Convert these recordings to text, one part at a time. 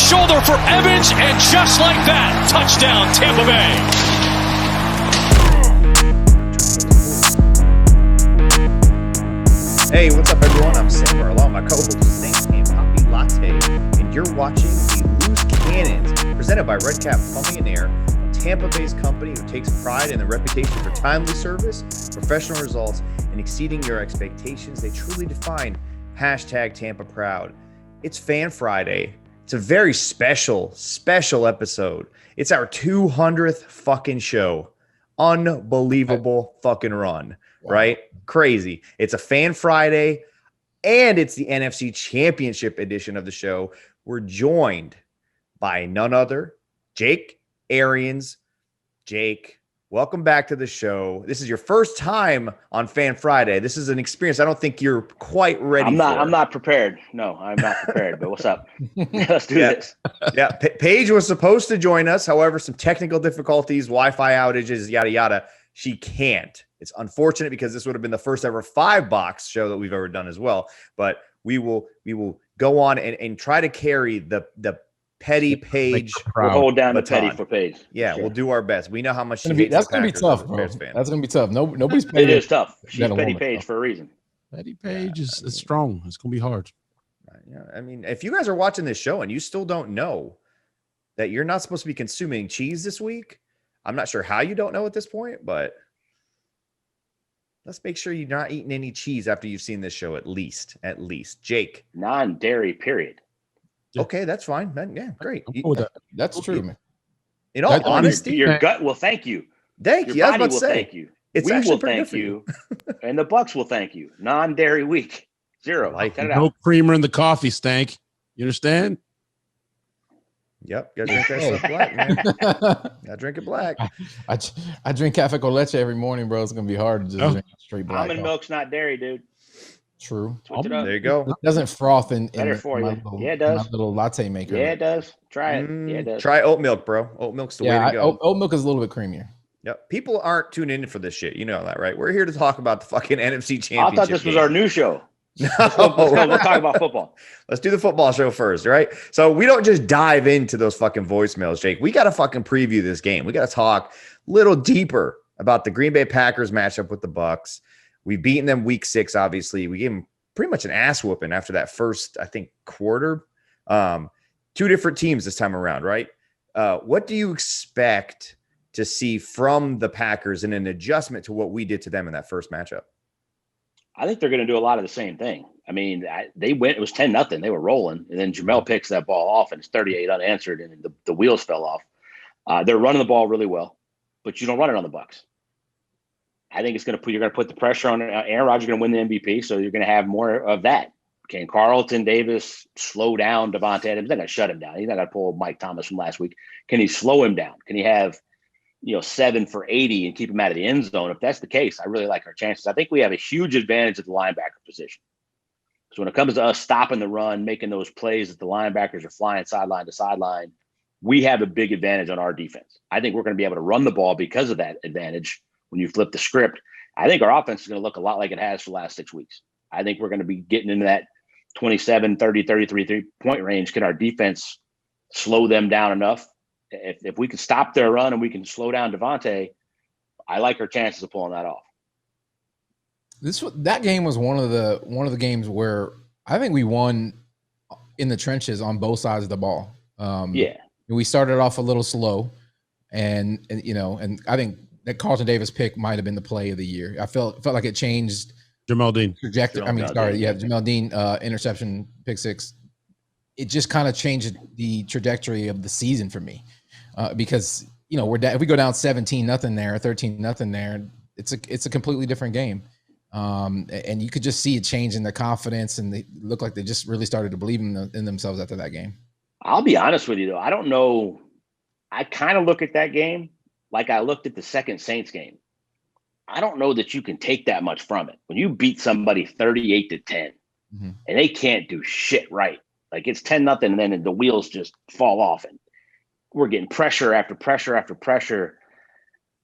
shoulder for Evans, and just like that, touchdown Tampa Bay. Hey, what's up, everyone? I'm Sam along with my co-host, Stank Poppy Latte, and you're watching the Loose Cannons, presented by Red Cap Plumbing and Air, a Tampa-based company who takes pride in their reputation for timely service, professional results, and exceeding your expectations. They truly define hashtag Tampa Proud. It's Fan Friday. It's a very special episode. It's our 200th fucking show. Unbelievable fucking run, right? Crazy. It's a Fan Friday, and it's the NFC Championship edition of the show. We're joined by none other, Jake Arians. Jake, welcome back to the show. This is your first time on Fan Friday. This is an experience I don't think you're quite ready for. I'm not prepared. No, I'm not prepared, but what's up? Let's do this. Yeah, Paige was supposed to join us. However, some technical difficulties, Wi-Fi outages, yada, yada. She can't. It's unfortunate because this would have been the first ever 5-box show that we've ever done as well. But we will go on and try to carry the petty Paige. We'll hold down baton. the petty for Paige. Yeah, sure. We'll do our best. We know how much that's gonna be tough, bro. That's gonna be tough. Nobody's paying. It is tough. She's petty Paige for a reason. Petty Paige is strong. It's gonna be hard. Yeah, I mean, if you guys are watching this show and you still don't know that you're not supposed to be consuming cheese this week, I'm not sure how you don't know at this point, but let's make sure you're not eating any cheese after you've seen this show at least. Jake. Non-dairy, period. Okay, that's fine, man. Yeah, great. That's true, man. In all honesty, your gut will thank you. Thank you. Your body will thank you. We will thank you, and the Bucs will thank you. Non-dairy week, 0. Like Cut it no out. creamer in the coffee, Stank. You understand? Yep, gotta drink that stuff black, man. Gotta drink it black. I drink cafe con leche every morning, bro. It's gonna be hard to just drink straight black. Almond milk's not dairy, dude. True. There you go. It doesn't froth in Better for you. It does. My little latte maker. Yeah, it does. Try it. Yeah, it does. Try oat milk, bro. Oat milk's the way to go. Oat milk is a little bit creamier. Yep. People aren't tuning in for this shit. You know that, right? We're here to talk about the fucking NFC Championship. I thought this was our new show. No, we'll talk about football. Let's do the football show first, right? So we don't just dive into those fucking voicemails, Jake. We got to fucking preview this game. We got to talk a little deeper about the Green Bay Packers matchup with the Bucs. We've beaten them week 6, obviously. We gave them pretty much an ass whooping after that first, I think, quarter. 2 different teams this time around, right? What do you expect to see from the Packers in an adjustment to what we did to them in that first matchup? I think they're going to do a lot of the same thing. I mean, they went, it was 10-0. They were rolling. And then Jamel picks that ball off and it's 38 unanswered and the wheels fell off. They're running the ball really well, but you don't run it on the Bucs. I think you're going to put the pressure on Aaron Rodgers, going to win the MVP. So you're going to have more of that. Can Carlton Davis slow down Devontae Adams? They're going to shut him down. He's not going to pull Mike Thomas from last week. Can he slow him down? Can he have, 7 for 80 and keep him out of the end zone? If that's the case, I really like our chances. I think we have a huge advantage at the linebacker position. So when it comes to us stopping the run, making those plays that the linebackers are flying sideline to sideline, we have a big advantage on our defense. I think we're going to be able to run the ball because of that advantage when you flip the script. I think our offense is going to look a lot like it has for the last 6 weeks. I think we're going to be getting into that 27, 30, 33 3-point range. Can our defense slow them down enough? If we can stop their run and we can slow down Devontae, I like our chances of pulling that off. That game was one of the games where I think we won in the trenches on both sides of the ball. We started off a little slow, and I think that Carlton Davis pick might have been the play of the year. I felt like it changed Jamel Dean trajectory. Jamel Dean interception, pick 6. It just kind of changed the trajectory of the season for me. Because if we go down 17-0 there, 13-0 there, it's a completely different game, and you could just see a change in their confidence, and they look like they just really started to believe in themselves after that game. I'll be honest with you though, I don't know. I kind of look at that game like I looked at the second Saints game. I don't know that you can take that much from it when you beat somebody 38-10, and they can't do shit right. Like it's 10-0, and then the wheels just fall off, and we're getting pressure after pressure after pressure.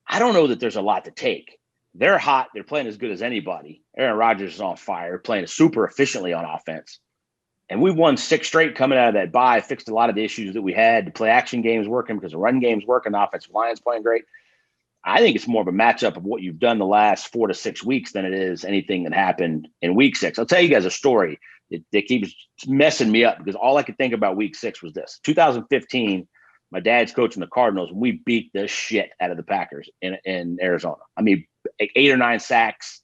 I don't know that there's a lot to take. They're hot. They're playing as good as anybody. Aaron Rodgers is on fire, playing super efficiently on offense. And we won 6 straight coming out of that bye, fixed a lot of the issues that we had. The play action games working because the run game's working, the offensive line's playing great. I think it's more of a matchup of what you've done the last 4 to 6 weeks than it is anything that happened in week 6. I'll tell you guys a story that keeps messing me up because all I could think about week 6 was this. 2015, my dad's coaching the Cardinals, and we beat the shit out of the Packers in Arizona. I mean, 8 or 9 sacks.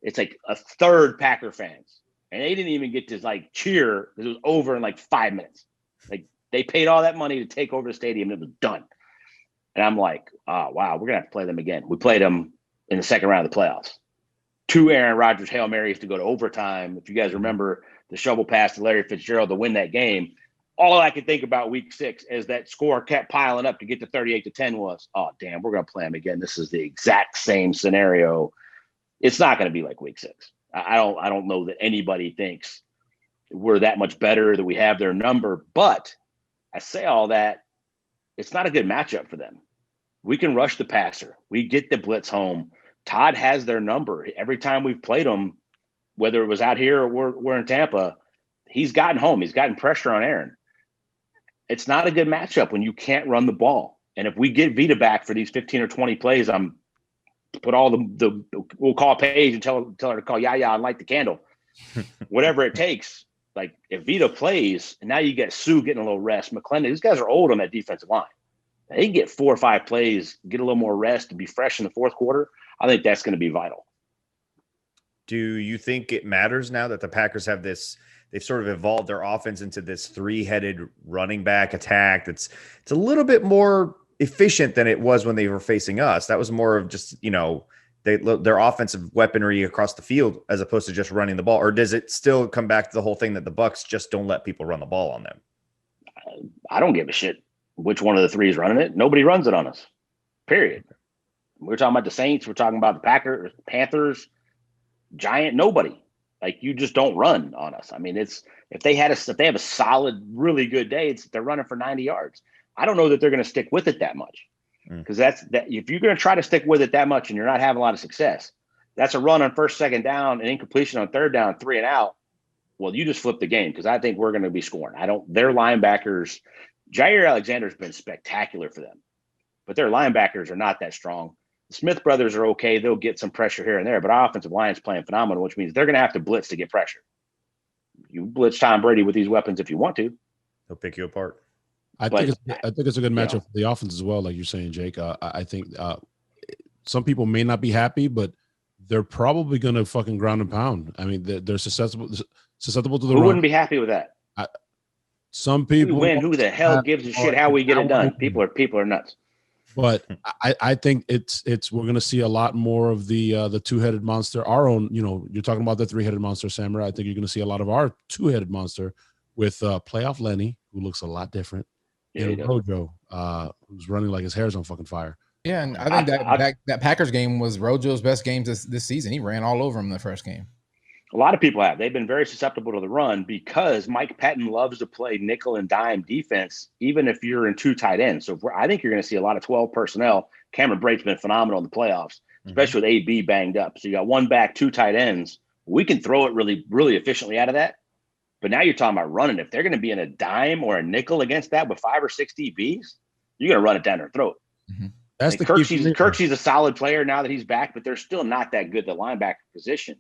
It's like a third Packer fans. And they didn't even get to like cheer because it was over in like 5 minutes. Like they paid all that money to take over the stadium and it was done. And I'm like, oh, wow, we're going to have to play them again. We played them in the second round of the playoffs. 2 Aaron Rodgers Hail Marys to go to overtime. If you guys remember the shovel pass to Larry Fitzgerald to win that game, all I could think about week 6 as that score kept piling up to get to 38-10 was, oh, damn, we're going to play them again. This is the exact same scenario. It's not going to be like week 6. I don't know that anybody thinks we're that much better, that we have their number. But I say all that, it's not a good matchup for them. We can rush the passer. We get the blitz home. Todd has their number. Every time we've played them, whether it was out here or we're in Tampa, he's gotten home. He's gotten pressure on Aaron. It's not a good matchup when you can't run the ball. And if we get Vita back for these 15 or 20 plays, I'm put all we'll call Paige and tell her to call Yaya and light the candle, whatever it takes. Like if Vita plays and now you get Sue getting a little rest, McClendon, these guys are old on that defensive line. They can get 4 or 5 plays, get a little more rest and be fresh in the fourth quarter. I think that's going to be vital. Do you think it matters now that the Packers have this? They've sort of evolved their offense into this 3-headed running back attack. It's a little bit more efficient than it was when they were facing us. That was more of just, their offensive weaponry across the field as opposed to just running the ball. Or does it still come back to the whole thing that the Bucs just don't let people run the ball on them? I don't give a shit which one of the 3 is running it. Nobody runs it on us, period. We're talking about the Saints. We're talking about the Packers, Panthers, Giant, nobody. Like you just don't run on us. I mean, if they have a solid, really good day, they're running for 90 yards. I don't know that they're going to stick with it that much because that if you're going to try to stick with it that much and you're not having a lot of success, that's a run on first, second down, and incompletion on third down, 3 and out. Well, you just flip the game because I think we're going to be scoring. Their linebackers, Jair Alexander's been spectacular for them, but their linebackers are not that strong. The Smith brothers are okay. They'll get some pressure here and there, but our offensive line's playing phenomenal, which means they're going to have to blitz to get pressure. You blitz Tom Brady with these weapons if you want to. He'll pick you apart. I think it's a good matchup for the offense as well, like you're saying, Jake. I think some people may not be happy, but they're probably going to fucking ground and pound. I mean, they're susceptible to the run. Who wouldn't be happy with that? Some people win. Who the hell gives a shit how we get it done? People are nuts. But I think we're going to see a lot more of the 2-headed monster. Our own, you're talking about the 3-headed monster, Samurai. I think you're going to see a lot of our 2-headed monster with playoff Lenny, who looks a lot different, and Rojo, who's running like his hair's on fucking fire. Yeah, and I think that Packers game was Rojo's best game this season. He ran all over him in the first game. A lot of people have. They've been very susceptible to the run because Mike Patton loves to play nickel and dime defense, even if you're in 2 tight ends. So I think you're going to see a lot of 12 personnel. Cameron Brate's been phenomenal in the playoffs, especially with AB banged up. So you got 1 back, 2 tight ends. We can throw it really, really efficiently out of that. But now you're talking about running. If they're going to be in a dime or a nickel against that with 5 or 6 DBs, you're going to run it down their throat. Mm-hmm. That's the Kirksey's a solid player now that he's back, but they're still not that good at the linebacker position.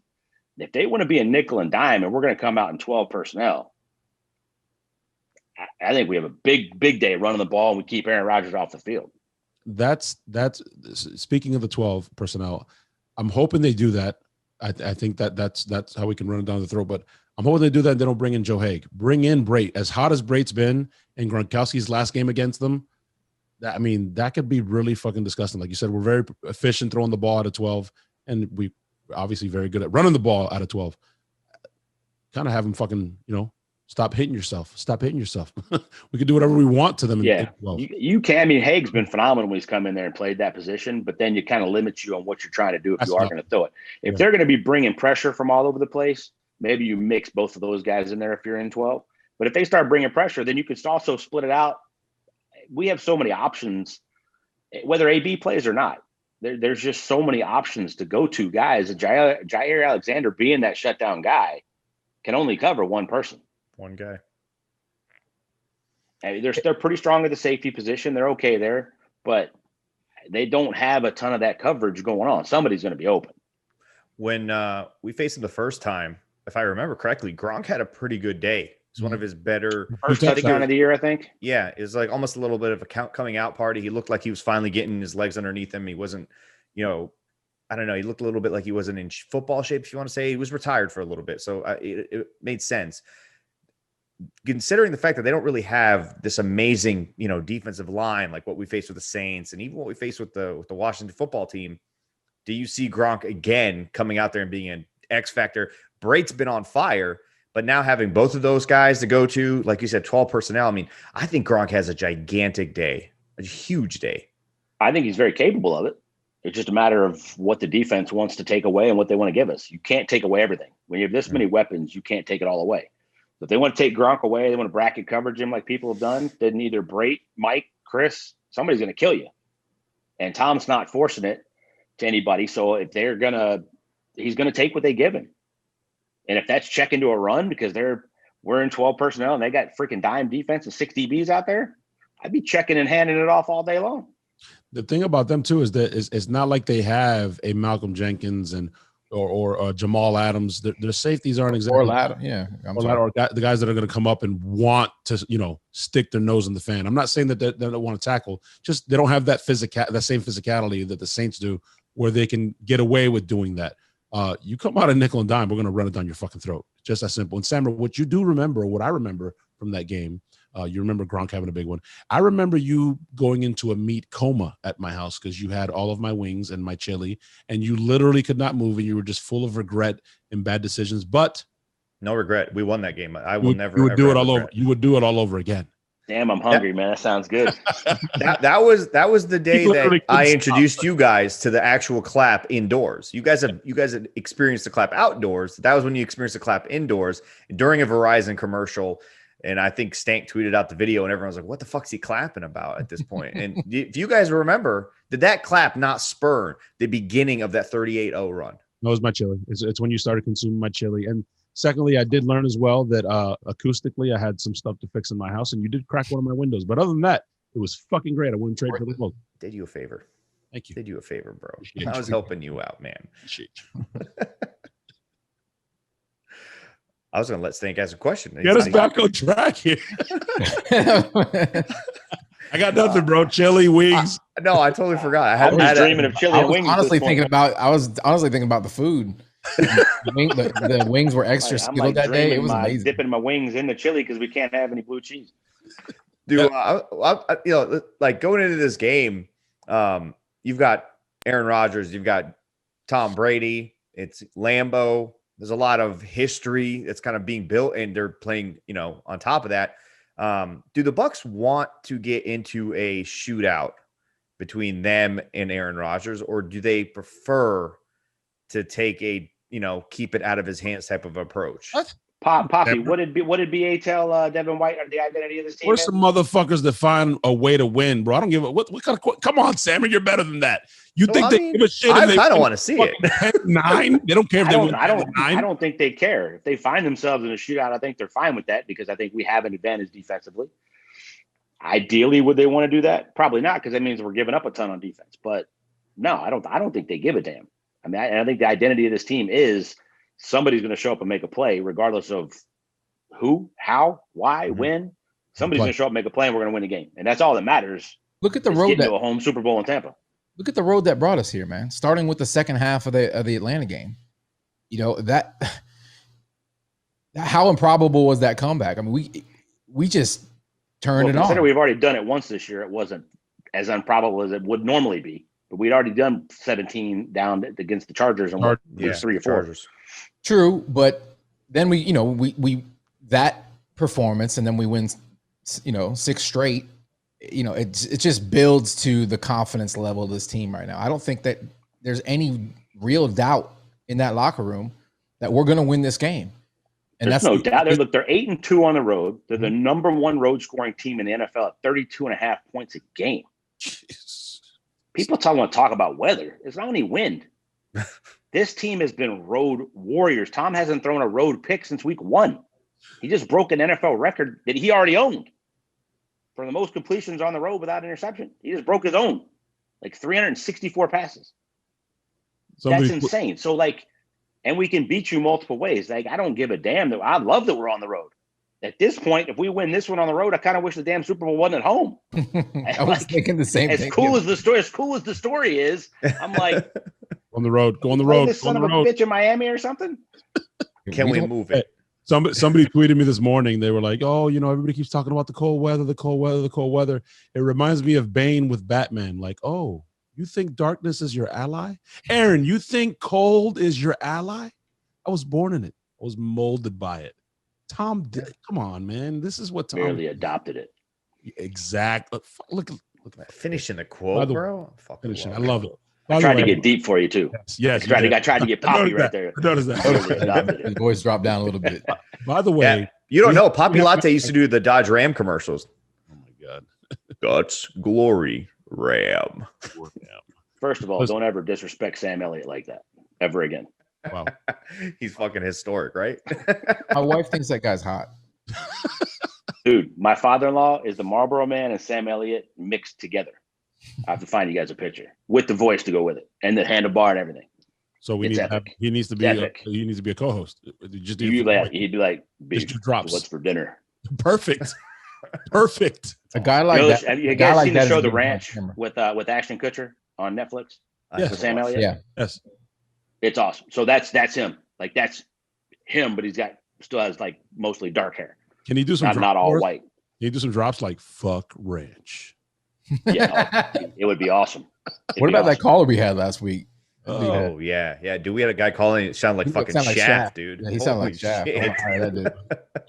If they want to be a nickel and dime and we're going to come out in 12 personnel, I think we have a big day running the ball and we keep Aaron Rodgers off the field. That's speaking of the 12 personnel. I'm hoping they do that. I think that's how we can run it down the throat. But I'm hoping they do that and they don't bring in Joe Haig. Bring in Brate. As hot as Brate's been in Gronkowski's last game against them, that could be really fucking disgusting. Like you said, we're very efficient throwing the ball out of 12, and we obviously very good at running the ball out of 12. Kind of have them fucking, stop hitting yourself. We can do whatever we want to them. Yeah, you can. I mean, Haig's been phenomenal when he's come in there and played that position, but then you kind of limit you on what you're trying to do if you are going to throw it. If they're going to be bringing pressure from all over the place, maybe you mix both of those guys in there if you're in 12. But if they start bringing pressure, then you can also split it out. We have so many options, whether AB plays or not. There's just so many options to go to guys. Jair Alexander being that shutdown guy can only cover one person. One guy. I mean, they're pretty strong at the safety position. They're okay there, but they don't have a ton of that coverage going on. Somebody's going to be open. When we faced him the first time, if I remember correctly, Gronk had a pretty good day. It's one of his better first touchdown of the year, I think. Yeah, it's like almost a little bit of a coming out party. He looked like he was finally getting his legs underneath him. He wasn't, I don't know. He looked a little bit like he wasn't in football shape, if you want to say. He was retired for a little bit, so it made sense. Considering the fact that they don't really have this amazing, defensive line like what we faced with the Saints and even what we faced with the Washington football team, do you see Gronk again coming out there and being an X factor? Braid's been on fire, but now having both of those guys to go to, like you said, 12 personnel. I mean, I think Gronk has a gigantic day, a huge day. I think he's very capable of it. It's just a matter of what the defense wants to take away and what they want to give us. You can't take away everything. When you have this many weapons, you can't take it all away. If they want to take Gronk away, they want to bracket coverage him like people have done, then either Brady, Mike, Chris, somebody's going to kill you. And Tom's not forcing it to anybody. So if he's going to take what they give him. And if that's check into a run because we're in 12 personnel and they got freaking dime defense and 6 DBs out there, I'd be checking and handing it off all day long. The thing about them too is that it's not like they have a Malcolm Jenkins or Jamal Adams. Their safeties aren't exactly or Ladder, yeah. Or the guys that are going to come up and want to stick their nose in the fan. I'm not saying that they don't want to tackle. Just they don't have that same physicality that the Saints do, where they can get away with doing that. You come out of nickel and dime, we're going to run it down your fucking throat. Just that simple. And Sammer, what I remember from that game, you remember Gronk having a big one. I remember you going into a meat coma at my house because you had all of my wings and my chili, and you literally could not move, and you were just full of regret and bad decisions. But no regret. We won that game. I will never. You would do it all over. You would do it all over again. Damn, I'm hungry, man. That sounds good. that was the day that I introduced you guys to the actual clap indoors. You guys have experienced the clap outdoors. That was when you experienced the clap indoors during a Verizon commercial. And I think Stank tweeted out the video and everyone was like, what the fuck's he clapping about at this point? And if you guys remember, did that clap not spur the beginning of that 38-0 run? That was my chili. It's when you started consuming my chili. And secondly, I did learn as well that acoustically I had some stuff to fix in my house, and you did crack one of my windows. But other than that, it was fucking great. I wouldn't trade for the world. Did you a favor. Thank you. Did you a favor, bro. I was helping you out, man. I was going to let Stank ask a question. Get us back on track here. I got nothing, bro. Chili, wings. No, I totally forgot. I was dreaming of chili and wings. I was honestly thinking about the food. The wings were extra skilled that day. It was amazing. Dipping my wings in the chili because we can't have any blue cheese. Dude, like going into this game, you've got Aaron Rodgers, you've got Tom Brady, it's Lambeau. There's a lot of history that's kind of being built, and they're playing, on top of that. Do the Bucs want to get into a shootout between them and Aaron Rodgers, or do they prefer to take a, keep it out of his hands type of approach? What? Poppy, what did BA tell Devin White the identity of this team? We're some motherfuckers that find a way to win, bro. I don't give a what kind of. Come on, Sammy, you're better than that. You think they give a shit? I kind of want to see it. 10-9. They don't care if they win. I don't think they care if they find themselves in a shootout. I think they're fine with that because I think we have an advantage defensively. Ideally, would they want to do that? Probably not, because that means we're giving up a ton on defense. But no, I don't think they give a damn. I mean, I think the identity of this team is somebody's going to show up and make a play, regardless of who, how, why, when. Somebody's going to show up and make a play, and we're going to win the game, and that's all that matters. Look at the road to a home Super Bowl in Tampa. Look at the road that brought us here, man. Starting with the second half of the Atlanta game, that how improbable was that comeback? I mean, we just turned it on. We've already done it once this year. It wasn't as improbable as it would normally be, but we'd already done 17 down against the Chargers and 3 or 4. Chargers. True, but then we that performance, and then we win, 6 straight. It just builds to the confidence level of this team right now. I don't think that there's any real doubt in that locker room that we're going to win this game. And there's no doubt. They're 8-2 on the road. They're the number 1 road scoring team in the NFL at 32.5 points a game. Jeez. People want to talk about weather. It's not only wind. This team has been road warriors. Tom hasn't thrown a road pick since week 1. He just broke an NFL record that he already owned for the most completions on the road without interception. He just broke his own, like 364 passes. That's insane. So, like, and we can beat you multiple ways. Like, I don't give a damn. I love that we're on the road. At this point, if we win this one on the road, I kind of wish the damn Super Bowl wasn't at home. I was thinking the same thing. As cool as the story is, I'm like, on the road, go on the road. This son of a bitch in Miami or something. Can we move it? Somebody tweeted me this morning. They were like, "Oh, you know, everybody keeps talking about the cold weather, the cold weather, the cold weather." It reminds me of Bane with Batman. Like, oh, you think darkness is your ally? Aaron, you think cold is your ally? I was born in it. I was molded by it. Tom, come on, man. This is what Tom barely adopted it. Exactly. Look at that. Finishing the quote, bro. Finishing. I love it. I tried to get deep for you too. Yes. I tried to get Poppy right there. I noticed that. His voice dropped down a little bit. By the way, you don't know, Poppy Latte used to do the Dodge Ram commercials. Oh my God. Guts, glory, Ram. First of all, don't ever disrespect Sam Elliott like that ever again. Wow. He's fucking historic, right? My wife thinks that guy's hot. Dude, my father-in-law is the Marlboro Man and Sam Elliott mixed together. I have to find you guys a picture with the voice to go with it and the handlebar and everything. So he needs to be a co-host. He'd be like, just do drops. What's for dinner? Perfect. A guy like that. Have you guys seen the show The Ranch with Ashton Kutcher on Netflix? Yes. With Sam Elliott? Yeah. Yes. It's awesome. So that's him. Like, that's him, but still has like mostly dark hair. Can he do some not all white? Can he do some drops like "fuck ranch"? Yeah, it would be awesome. What about that caller we had last week? Oh yeah. Dude, we had a guy calling. It sounded like fucking Shaft, dude. Yeah, he sounded like Shaft.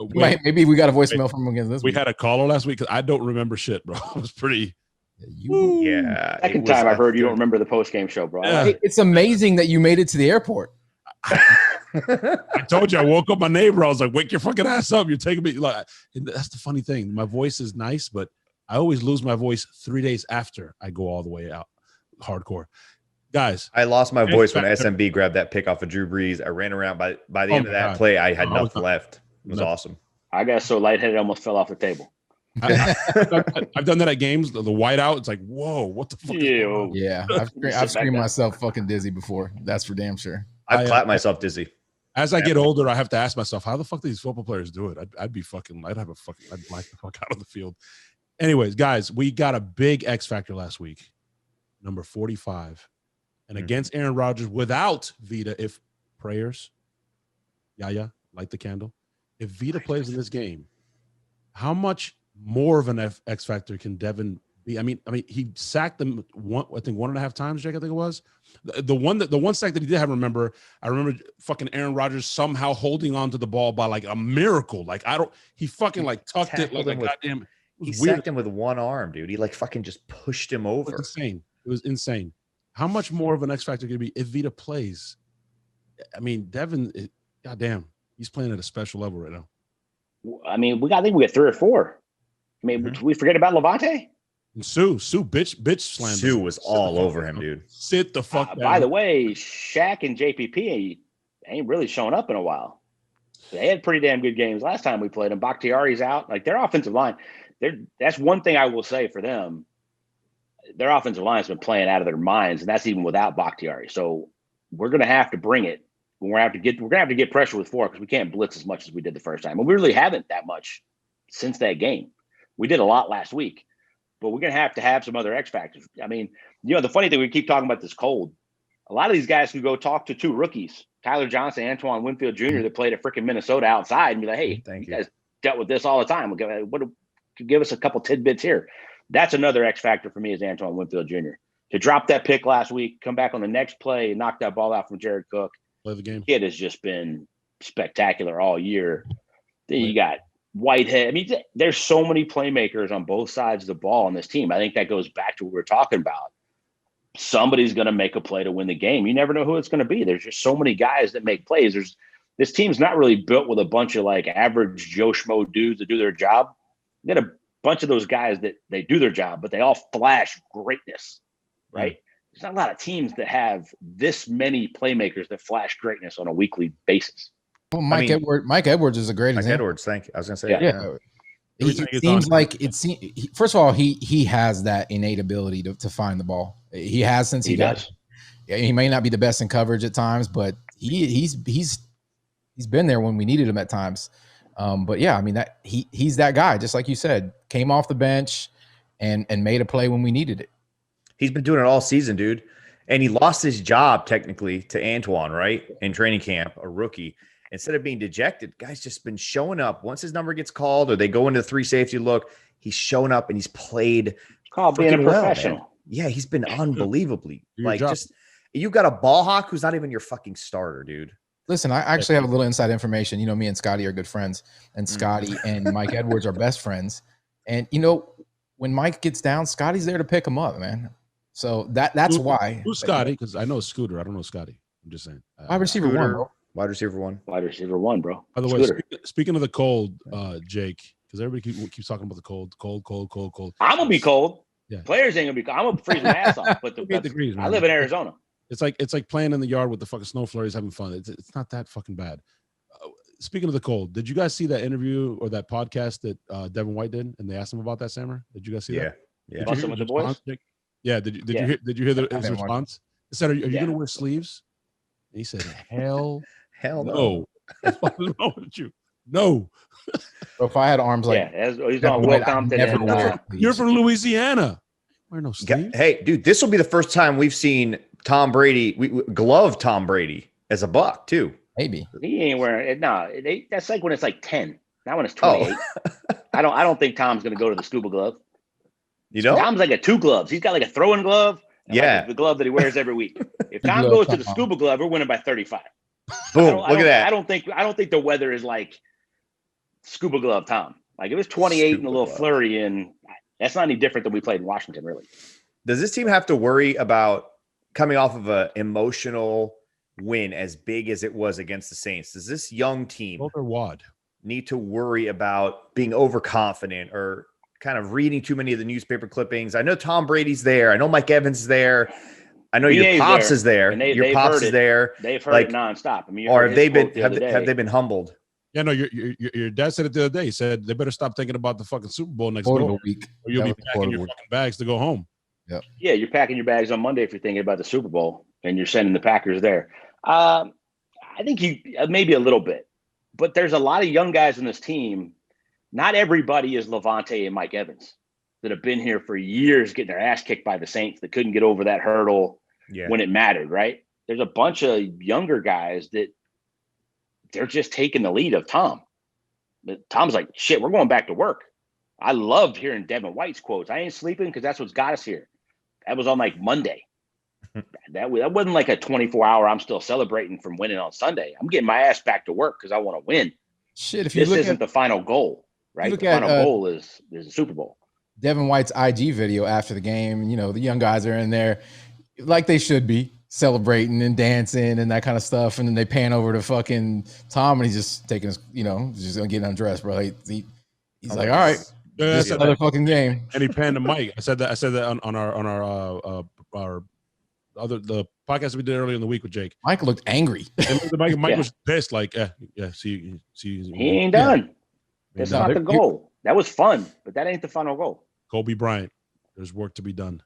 Oh, Maybe we got a voicemail from him again this week. We had a caller last week because I don't remember shit, bro. It was pretty. Yeah. Second time I've heard you don't remember the post game show, bro. Yeah. It's amazing that you made it to the airport. I told you, I woke up my neighbor. I was like, "Wake your fucking ass up! You're taking me." Like, that's the funny thing. My voice is nice, but I always lose my voice 3 days after I go all the way out hardcore. Guys, I lost my voice when SMB grabbed that pick off of Drew Brees. I ran around by the end of that play. I had nothing left. It was awesome. I got so lightheaded, I almost fell off the table. I've done that at games. The whiteout, it's like, whoa, what the fuck? Yeah, I've screamed myself fucking dizzy before. That's for damn sure. I've clapped myself dizzy. As I get older, I have to ask myself, how the fuck do these football players do it? I'd black the fuck out of the field. Anyways, guys, we got a big X factor last week, number 45, and against Aaron Rodgers without Vita. If prayers, light the candle. If Vita plays in this game, how much more of an X factor can Devin be? I mean, he sacked them 1.5 times. Jake, I think it was the one sack that he did have. I remember fucking Aaron Rodgers somehow holding on to the ball by like a miracle. Like he fucking like tucked it like goddamn. He sacked him with one arm, dude. He like fucking just pushed him over. It was insane. How much more of an X factor could it be if Vita plays? I mean, Devin, goddamn, he's playing at a special level right now. I mean, I think we got 3 or 4. I mean, we forget about Levante? And Sue, bitch slammed. Sue was all over him, dude. Sit the fuck down. By the way, Shaq and JPP ain't really shown up in a while. They had pretty damn good games last time we played them. Bakhtiari's out. Like, their offensive line, that's one thing I will say for them. Their offensive line has been playing out of their minds, and that's even without Bakhtiari. So we're going to have to bring it. We're going to have to get pressure with 4 because we can't blitz as much as we did the first time. And we really haven't that much since that game. We did a lot last week, but we're going to have some other X factors. I mean, the funny thing, we keep talking about this cold. A lot of these guys can go talk to 2 rookies, Tyler Johnson, Antoine Winfield Jr., that played at freaking Minnesota outside, and be like, hey, you guys dealt with this all the time. Give us a couple tidbits here. That's another X factor for me is Antoine Winfield Jr. To drop that pick last week, come back on the next play, and knock that ball out from Jared Cook. Play the game. Kid has just been spectacular all year. Then you got Whitehead. I mean, there's so many playmakers on both sides of the ball on this team. I think that goes back to what we were talking about. Somebody's going to make a play to win the game. You never know who it's going to be. There's just so many guys that make plays. This team's not really built with a bunch of like average Joe Schmo dudes that do their job. You got a bunch of those guys that they do their job, but they all flash greatness, right? There's not a lot of teams that have this many playmakers that flash greatness on a weekly basis. Well, Mike Edwards is a great example. Edwards, thank you. I was gonna say, yeah. It seems like first of all, he has that innate ability to find the ball. He has since he got. Yeah, he may not be the best in coverage at times, but he's been there when we needed him at times. But yeah, I mean that he's that guy, just like you said, came off the bench and made a play when we needed it. He's been doing it all season, dude. And he lost his job technically to Antoine, right? In training camp, a rookie. Instead of being dejected, guy's just been showing up. Once his number gets called or they go into the 3 safety look, he's showing up and he's played. It's called being a professional. Well, yeah, he's been unbelievably you got a ball hawk who's not even your fucking starter, dude. Listen, I actually have a little inside information. You know, me and Scotty are good friends, and Scotty and Mike Edwards are best friends. And you know, when Mike gets down, Scotty's there to pick him up, man. So that's why. Who's Scotty? Because I know Scooter. I don't know Scotty. I'm just saying. Wide receiver one, bro. Wide receiver one. Wide receiver one, bro. By the way, speaking of the cold, Jake, because everybody keeps talking about the cold. I'm gonna be cold. Yeah. Players ain't gonna be cold. I'm gonna freeze my ass off. But degrees, I live in Arizona. It's like playing in the yard with the fucking snow flurries, having fun. It's not that fucking bad. Speaking of the cold, did you guys see that interview or that podcast that Devin White did, and they asked him about that, Sammer? Did you guys see that? Yeah. Busting with the boys. Yeah. Did you hear his response? He said, "Are you gonna wear sleeves?" And he said, "Hell no." What's wrong with you? No. So if I had arms like he's on Will Compton. You're from Louisiana. Wear no sleeves. Hey, dude, this will be the first time we've seen Tom Brady. We glove Tom Brady as a Buck too. Maybe he ain't wearing it. No, that's like when it's like 10. Not when it's 28. I don't think Tom's gonna go to the scuba glove. You know, Tom's like a 2 gloves. He's got like a throwing glove. And like the glove that he wears every week. If Tom goes to the scuba glove, we're winning by 35. Boom! Look at that. I don't think the weather is like scuba glove Tom. Like if it's 28 and a little flurry in, that's not any different than we played in Washington, really. Does this team have to worry about coming off of an emotional win as big as it was against the Saints? Does this young team need to worry about being overconfident or kind of reading too many of the newspaper clippings? I know Tom Brady's there. I know Mike Evans is there. I know your pops is there. Your pops is there. They've heard it nonstop. I mean, or have they been humbled? Yeah, no. Your dad said it the other day. He said they better stop thinking about the fucking Super Bowl next week, or you'll be packing your fucking bags to go home. Yeah, you're packing your bags on Monday if you're thinking about the Super Bowl, and you're sending the Packers there. I think maybe a little bit, but there's a lot of young guys in this team. Not everybody is Levante and Mike Evans that have been here for years getting their ass kicked by the Saints that couldn't get over that hurdle when it mattered, right? There's a bunch of younger guys that they're just taking the lead of Tom. But Tom's like, shit, we're going back to work. I loved hearing Devin White's quotes. I ain't sleeping because that's what's got us here. That was on like Monday. That wasn't like a 24-hour, I'm still celebrating from winning on Sunday. I'm getting my ass back to work because I want to win. Shit, if you this isn't the final goal, right? The final goal is the Super Bowl. Devin White's IG video after the game, you know, the young guys are in there like they should be, celebrating and dancing and that kind of stuff. And then they pan over to fucking Tom and he's just taking his, just gonna get undressed, bro. He's like, all right, this another fucking game. And he panned to Mike. I said that on our the podcast we did earlier in the week with Jake. Mike looked angry. Mike was pissed, like, see, he ain't done. That's not the goal. That was fun, but that ain't the final goal. Kobe Bryant, there's work to be done.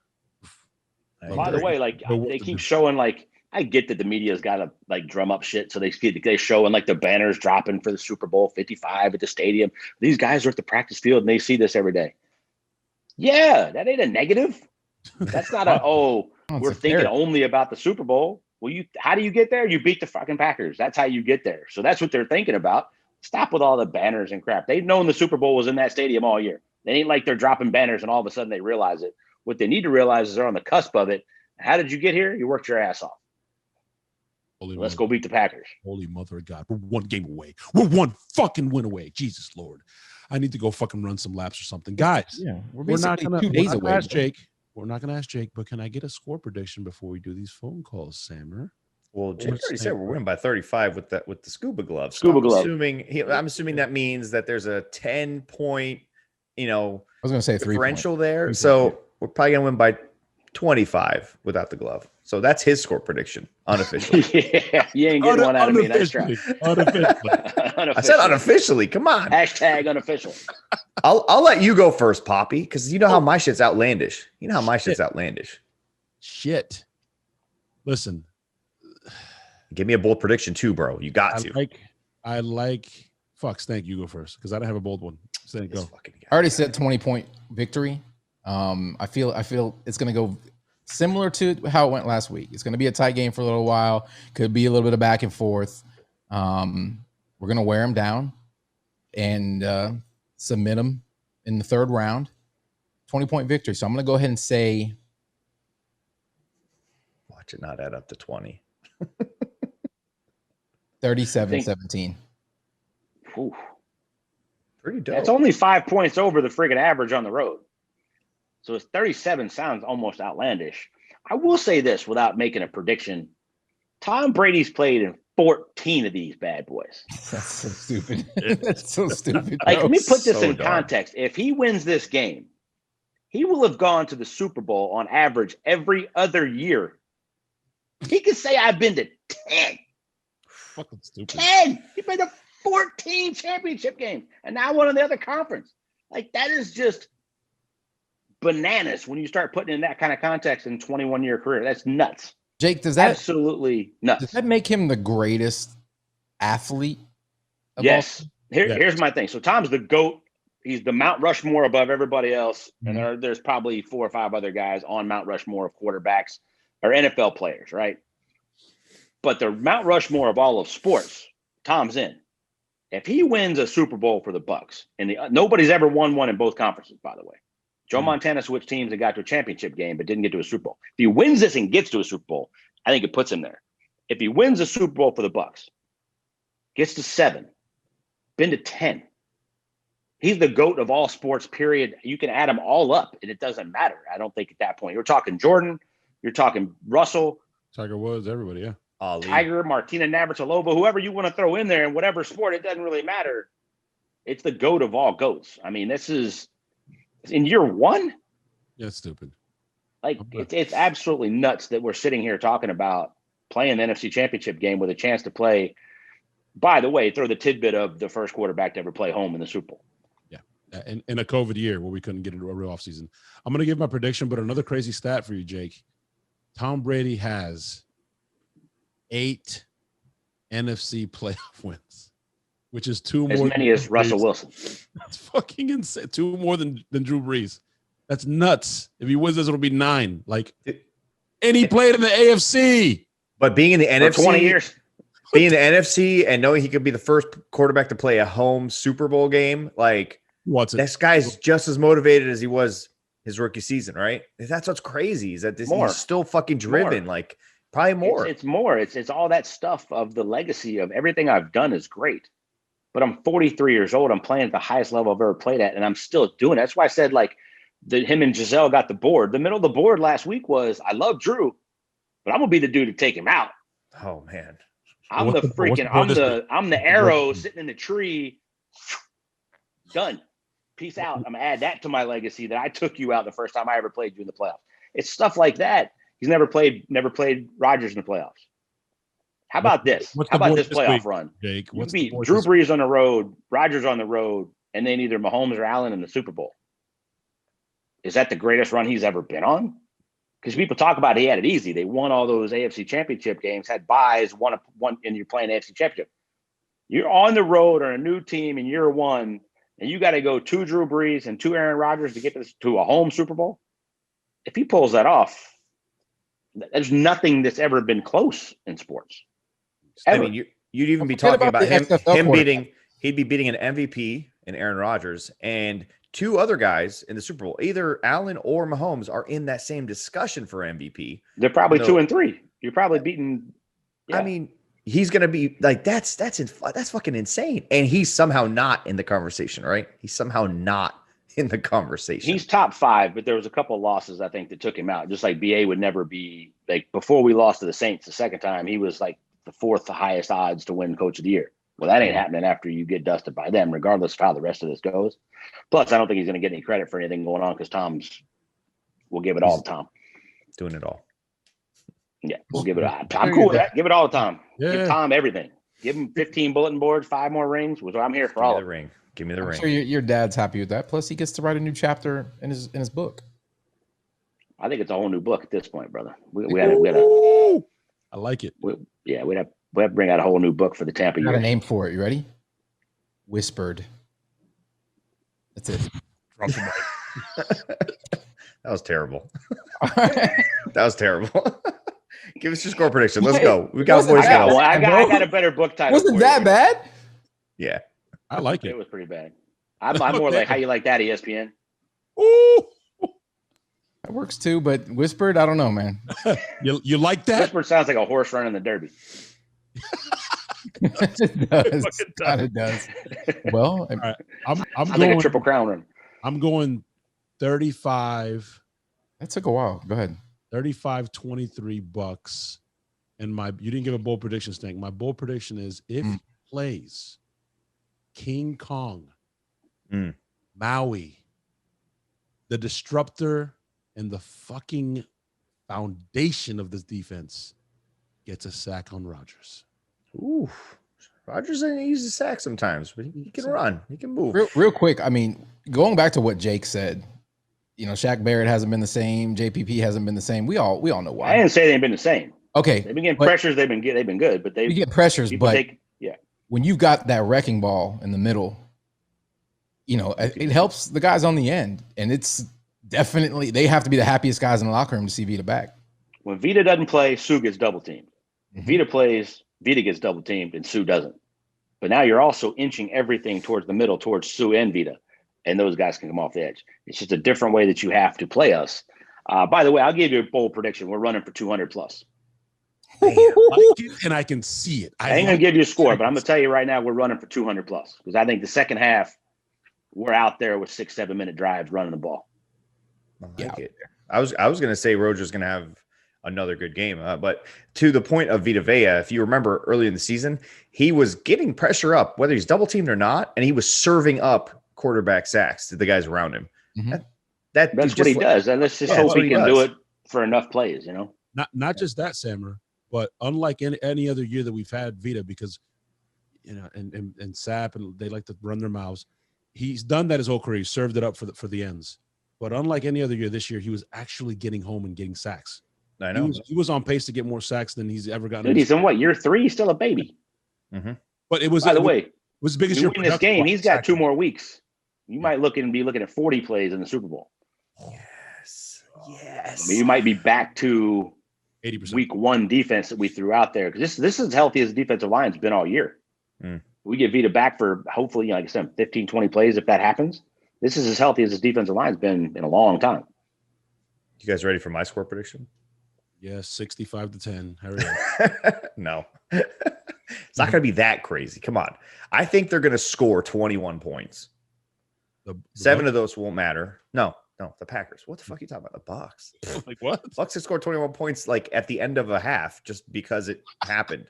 By the way, like they keep showing, like, I get that the media's got to like drum up shit, so they showing like the banners dropping for the Super Bowl 55 at the stadium. These guys are at the practice field and they see this every day. Yeah, that ain't a negative. That's not we're thinking only about the Super Bowl. Well, how do you get there? You beat the fucking Packers. That's how you get there. So that's what they're thinking about. Stop with all the banners and crap. They've known the Super Bowl was in that stadium all year. They ain't like they're dropping banners and all of a sudden they realize it. What they need to realize is they're on the cusp of it. How did you get here? You worked your ass off. Let's go beat the Packers. Holy mother of God. We're one game away. We're one fucking win away. Jesus Lord. I need to go fucking run some laps or something. Guys, we're not going to ask Jake. We're not going to ask Jake, but can I get a score prediction before we do these phone calls, Sammer? Well, Jake already said we're winning by 35 with the scuba glove. So I'm assuming that means that there's a 10-point, I was going to say differential there. So we're probably going to win by 25 without the glove. So that's his score prediction, unofficially. Yeah, you ain't getting one out of me. That's true. I said unofficially. Come on. Hashtag unofficial. I'll let you go first, Poppy, because you know how my shit's outlandish. You know how my shit's outlandish. Shit. Listen. Give me a bold prediction too, bro. You got to. I like Fucks. Thank you. Go first because I don't have a bold one. So go. I already said 20-point victory. I feel it's going to go similar to how it went last week. It's going to be a tight game for a little while. Could be a little bit of back and forth. We're going to wear them down and submit them in the third round. 20-point victory. So I'm going to go ahead and say. Watch it not add up to 20. 37-17. Ooh. Pretty dope. That's only 5 points over the friggin' average on the road. So it's 37 sounds almost outlandish. I will say this without making a prediction. Tom Brady's played in 14 of these bad boys. That's so stupid. That's so stupid. Like, let me put this in dumb. context. If he wins this game, he will have gone to the Super Bowl on average every other year. He could say, I've been to 10. Fucking stupid. 10. He's been to 14 championship games and now one in the other conference. Like, that is just bananas when you start putting in that kind of context in a 21-year career. That's nuts. Jake, does that absolutely nuts? Does that make him the greatest athlete? Yes. Here's my thing. So Tom's the GOAT. He's the Mount Rushmore above everybody else. Mm-hmm. And there's probably 4 or 5 other guys on Mount Rushmore of quarterbacks or NFL players, right? But the Mount Rushmore of all of sports, Tom's in. If he wins a Super Bowl for the Bucs, and nobody's ever won one in both conferences, by the way. Joe Montana switched teams and got to a championship game, but didn't get to a Super Bowl. If he wins this and gets to a Super Bowl, I think it puts him there. If he wins a Super Bowl for the Bucs, gets to 7, been to 10, he's the GOAT of all sports, period. You can add them all up, and it doesn't matter. I don't think at that point. You're talking Jordan. You're talking Russell. Tiger Woods, everybody, yeah. Ali. Tiger, Martina Navratilova, whoever you want to throw in there in whatever sport, it doesn't really matter. It's the GOAT of all GOATs. I mean, this is in year 1. Yeah, it's stupid. Like, it's absolutely nuts that we're sitting here talking about playing the NFC Championship game with a chance to play. By the way, throw the tidbit of the first quarterback to ever play home in the Super Bowl. Yeah, in a COVID year where we couldn't get into a real offseason. I'm going to give my prediction, but another crazy stat for you, Jake. Tom Brady has 8 NFC playoff wins, which is 2 more. As many as Russell Wilson. That's fucking insane. 2 more than Drew Brees. That's nuts. If he wins this, it'll be 9. Like, and he played in the AFC. But being in the NFC, 20 years. Being in the NFC and knowing he could be the first quarterback to play a home Super Bowl game, like, this guy's just as motivated as he was his rookie season, right? That's what's crazy is that he's still fucking driven, like probably more. It's more. It's all that stuff of the legacy of everything I've done is great. But I'm 43 years old. I'm playing at the highest level I've ever played at, and I'm still doing it. That's why I said, like, him and Giselle got the board. The middle of the board last week was, I love Drew, but I'm gonna be the dude to take him out. Oh man. I'm the arrow sitting in the tree. Done. Peace out. I'm gonna add that to my legacy that I took you out the first time I ever played you in the playoffs. It's stuff like that. He's never played Rodgers in the playoffs. How about this? How about this playoff run? Jake, you beat Drew Brees on the road, Rodgers on the road, and then either Mahomes or Allen in the Super Bowl. Is that the greatest run he's ever been on? Because people talk about he had it easy. They won all those AFC championship games, had buys, won, and you're playing AFC championship. You're on the road on a new team in year 1, and you got to go 2 Drew Brees and 2 Aaron Rodgers to get to a home Super Bowl. If he pulls that off, there's nothing that's ever been close in sports. Ever. I mean, you'd even be talking about him beating. He'd be beating an MVP in Aaron Rodgers, and 2 other guys in the Super Bowl, either Allen or Mahomes, are in that same discussion for MVP. They're probably 2 and 3. You're probably beating. Yeah. I mean, he's going to be like, that's fucking insane. And he's somehow not in the conversation, right? He's somehow not in the conversation. He's top 5, but there was a couple of losses, I think, that took him out. Just like BA would never be, like, before we lost to the Saints the second time, he was like the 4th highest odds to win Coach of the Year. Well, that ain't happening after you get dusted by them, regardless of how the rest of this goes. Plus, I don't think he's going to get any credit for anything going on because we'll give it all to Tom. doing it all. Yeah, we'll give it. I'm cool with that. Give it all the time. Yeah. Give Tom everything. Give him 15 bulletin boards, 5 more rings. Which I'm here for all. Give me the ring. Give me the ring. Sure, your dad's happy with that. Plus, he gets to write a new chapter in his book. I think it's a whole new book at this point, brother. We had to. I like it. We have to bring out a whole new book for the Tampa. Got a name for it. You ready? Whispered. That's it. Drop the mic. That was terrible. That was terrible. Give us your score prediction. Let's go. We got voice I got a better book title. Wasn't that bad? Yeah. I like it. It was pretty bad. I'm more like, how you like that, ESPN? Ooh. That works too, but whispered, I don't know, man. You like that? Whispered sounds like a horse running the Derby. It does. God, it does. Well, All right. I'm I going think a Triple Crown run. I'm going 35. that took a while. Go ahead. 35-23 Bucs. And you didn't give a bold prediction, Stank. My bold prediction is if he plays King Kong, Maui, the disruptor and the fucking foundation of this defense gets a sack on Rodgers. Ooh. Rodgers didn't use the sack sometimes, but he can run. He can move. Real quick, I mean, going back to what Jake said, Shaq Barrett hasn't been the same. JPP hasn't been the same. We all know why. I didn't say they've been the same. Okay. They've been getting pressures. They've been good, but you get pressures, but when you've got that wrecking ball in the middle, it helps the guys on the end. And it's definitely, they have to be the happiest guys in the locker room to see Vita back. When Vita doesn't play, Sue gets double teamed. If Vita plays, Vita gets double teamed and Sue doesn't. But now you're also inching everything towards the middle, towards Sue and Vita. And those guys can come off the edge. It's just a different way that you have to play us. By the way, I'll give you a bold prediction. We're running for 200 plus. And I can see it. I ain't going to give you a score, but I'm going to tell you right now, we're running for 200 plus. Because I think the second half, we're out there with 6-7 minute drives running the ball. I like it. I was going to say Rodgers going to have another good game. But to the point of Vita Vea, if you remember early in the season, he was getting pressure up, whether he's double teamed or not, and he was serving up quarterback sacks to the guys around him. That's what he does. And let's just hope he can do it for enough plays, Not just that, Sammer, but unlike any other year that we've had Vita, because and Sap and they like to run their mouths. He's done that his whole career. He served it up for the ends. But unlike any other year this year, he was actually getting home and getting sacks. I know. He was on pace to get more sacks than he's ever gotten. Dude, he's in year 3? He's still a baby. But it was, by the way, it was the biggest you year win this game. He's got 2 more weeks. You might be looking at 40 plays in the Super Bowl. Yes. I mean, you might be back to 80% week 1 defense that we threw out there. Because this is as healthy as the defensive line's been all year. We get Vita back for hopefully, like I said, 15, 20 plays if that happens. This is as healthy as his defensive line's been in a long time. You guys ready for my score prediction? Yes, 65-10. Hurry up. No. It's not going to be that crazy. Come on. I think they're going to score 21 points. The 7 Bucs? of those won't matter. No, the Packers. What the fuck are you talking about? The Bucs. Like what? Bucs have scored 21 points like at the end of a half just because it happened.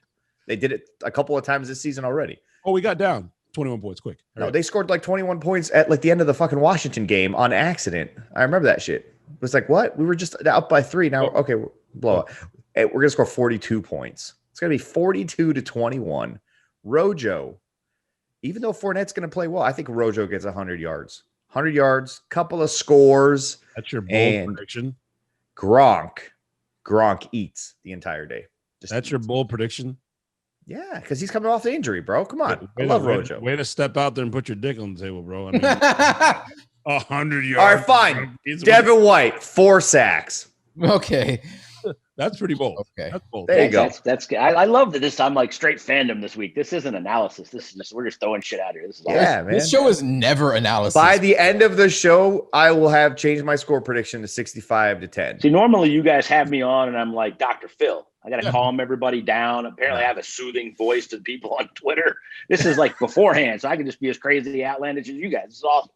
They did it a couple of times this season already. Oh, we got down 21 points. Quick. No, they scored like 21 points at like the end of the fucking Washington game on accident. I remember that shit. It was like, what? We were just up by 3. Now, okay, blow it. Hey, we're going to score 42 points. It's going to be 42-21. Rojo, even though Fournette's going to play well, I think Rojo gets 100 yards. 100 yards, couple of scores. That's your bold prediction. Gronk eats the entire day. That's your bold prediction? Yeah, because he's coming off the injury, bro. Come on. I love Rojo. Way to step out there and put your dick on the table, bro. I mean, 100 yards. All right, fine. Devin White, 4 sacks. Okay. That's pretty bold. Okay. That's bold. There you go. That's good. I love that I'm like straight fandom this week. This isn't analysis. This is just, we're just throwing shit out here. This is awesome. Man. This show is never analysis. By the end of the show, I will have changed my score prediction to 65-10. See, normally you guys have me on and I'm like Dr. Phil. I got to calm everybody down. Apparently I have a soothing voice to people on Twitter. This is like beforehand, so I can just be as crazy outlandish as you guys. This is awesome.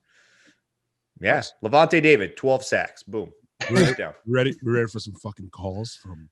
Yes. Levante David, 12 sacks. Boom. We're ready for some fucking calls from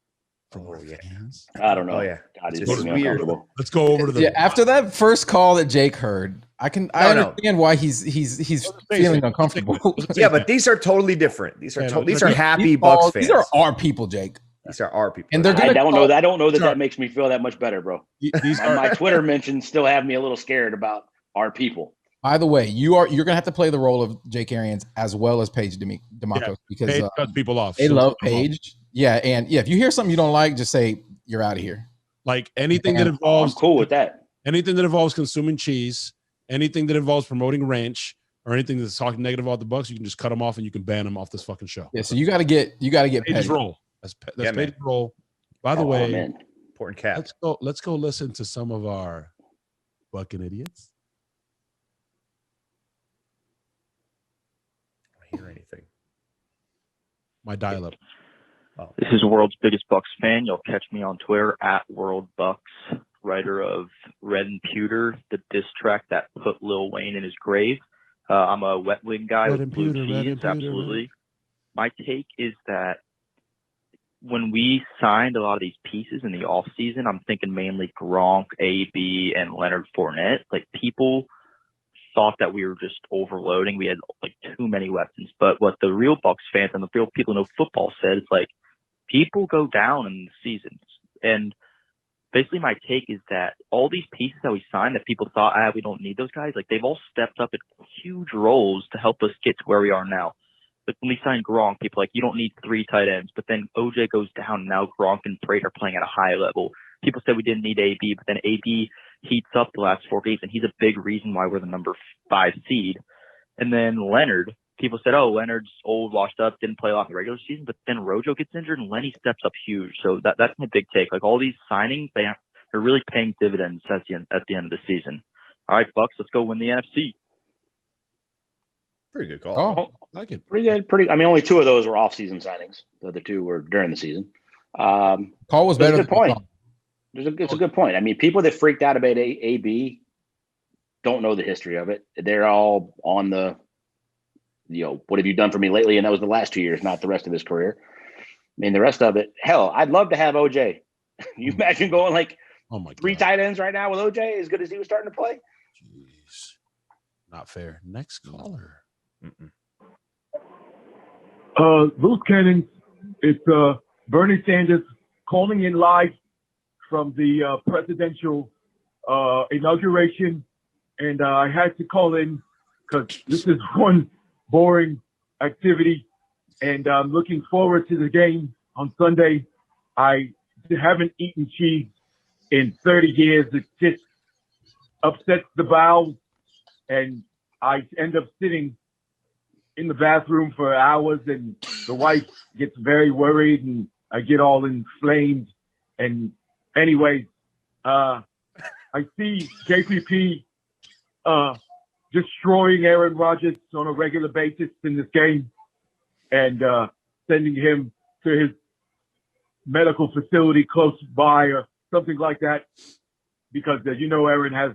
our fans. I don't know. Oh, yeah. God, This it's is weird. Let's go over to the after that first call that Jake heard, I understand why he's feeling uncomfortable. Yeah, but these are totally different. These are happy Bucs fans. These are our people, Jake. These are our people. And they're gonna I don't know that makes me feel that much better, bro. My Twitter mentions still have me a little scared about our people. By the way, you're gonna have to play the role of Jake Arians as well as Paige DeMacco because Paige cut people off. They love Paige. Yeah, and if you hear something you don't like, just say you're out of here. Like anything that involves I'm cool with that. Anything that involves consuming cheese, anything that involves promoting ranch, or anything that's talking negative about the Bucs, you can just cut them off and you can ban them off this fucking show. Yeah, so you got to get Paige's role. That's Paige's role. By the way, important cap. Let's go listen to some of our fucking idiots. I don't hear anything. My dial-up. Oh. This is the world's biggest Bucs fan. You'll catch me on Twitter at WorldBucks, writer of Red and Pewter, the diss track that put Lil Wayne in his grave. I'm a wet wing guy with blue cheese, absolutely. My take is that when we signed a lot of these pieces in the offseason, I'm thinking mainly Gronk, AB, and Leonard Fournette. Like, people thought that we were just overloading. We had like too many weapons. But what the real Bucs fans and the real people who know football said is like, people go down in the seasons. And basically my take is that all these pieces that we signed that people thought, we don't need those guys, like they've all stepped up in huge roles to help us get to where we are now. But when we signed Gronk, people like, you don't need 3 tight ends. But then OJ goes down, and now Gronk and Brady are playing at a high level. People said we didn't need AB, but then AB heats up the last 4 games, and he's a big reason why we're the number 5 seed. And then Leonard, people said, Leonard's old, washed up, didn't play a lot in the regular season, but then Rojo gets injured, and Lenny steps up huge. So that's my big take. Like, all these signings, they're really paying dividends at the end of the season. All right, Bucs, let's go win the NFC. Pretty good call. I like it. Pretty good. I mean, only 2 of those were off-season signings. The other 2 were during the season. Call was better. Good point. It's a good point. I mean, people that freaked out about AB don't know the history of it. They're all on the, what have you done for me lately? And that was the last 2 years, not the rest of his career. I mean, the rest of it, hell, I'd love to have OJ. You imagine going like 3 tight ends right now with OJ as good as he was starting to play? Jeez. Not fair. Next caller. Loose cannons. It's Bernie Sanders calling in live from the presidential inauguration, and I had to call in because this is one boring activity, and I'm looking forward to the game on Sunday. I haven't eaten cheese in 30 years. It just upsets the bowels, and I end up sitting in the bathroom for hours, and the wife gets very worried, and I get all inflamed. And anyway, I see JPP destroying Aaron Rodgers on a regular basis in this game, and sending him to his medical facility close by or something like that, because Aaron has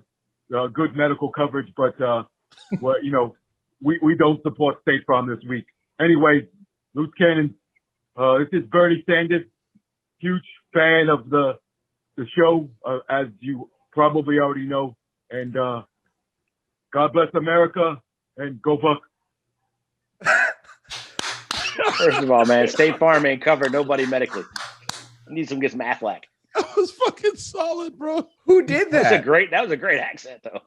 good medical coverage, but we don't support State Farm this week. Anyway, loose cannon. This is Bernie Sanders, huge fan of the show, as you probably already know. And God bless America, and go Bucs. First of all, man, State Farm ain't covered nobody medically. Need some get some Aflac. That was fucking solid, bro. Who did that? That was a great accent, though.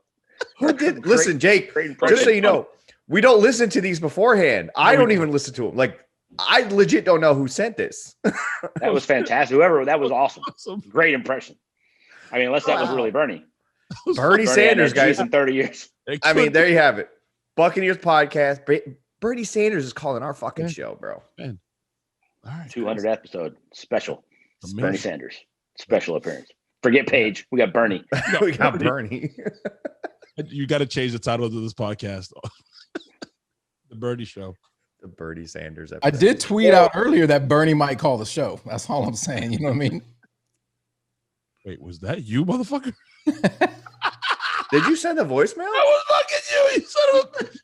Who did? Listen, Jake, just so you know, we don't listen to these beforehand. I don't even listen to them. Like, I legit don't know who sent this. That was fantastic. That was awesome. Great impression. I mean, unless that was really Bernie. Bernie Sanders, guys. In 30 years. I mean, there you have it. Buccaneers podcast. Bernie Sanders is calling our fucking show, bro. Man. All right. 200 episode special. Bernie Sanders. Special appearance. Forget Paige. We got Bernie. We got Bernie. You got to change the title to this podcast. The Bernie Show. The Bernie Sanders episode. I did tweet out earlier that Bernie might call the show. That's all I'm saying. You know what I mean? Wait, was that you, motherfucker? Did you send a voicemail? That was fucking you son of a bitch.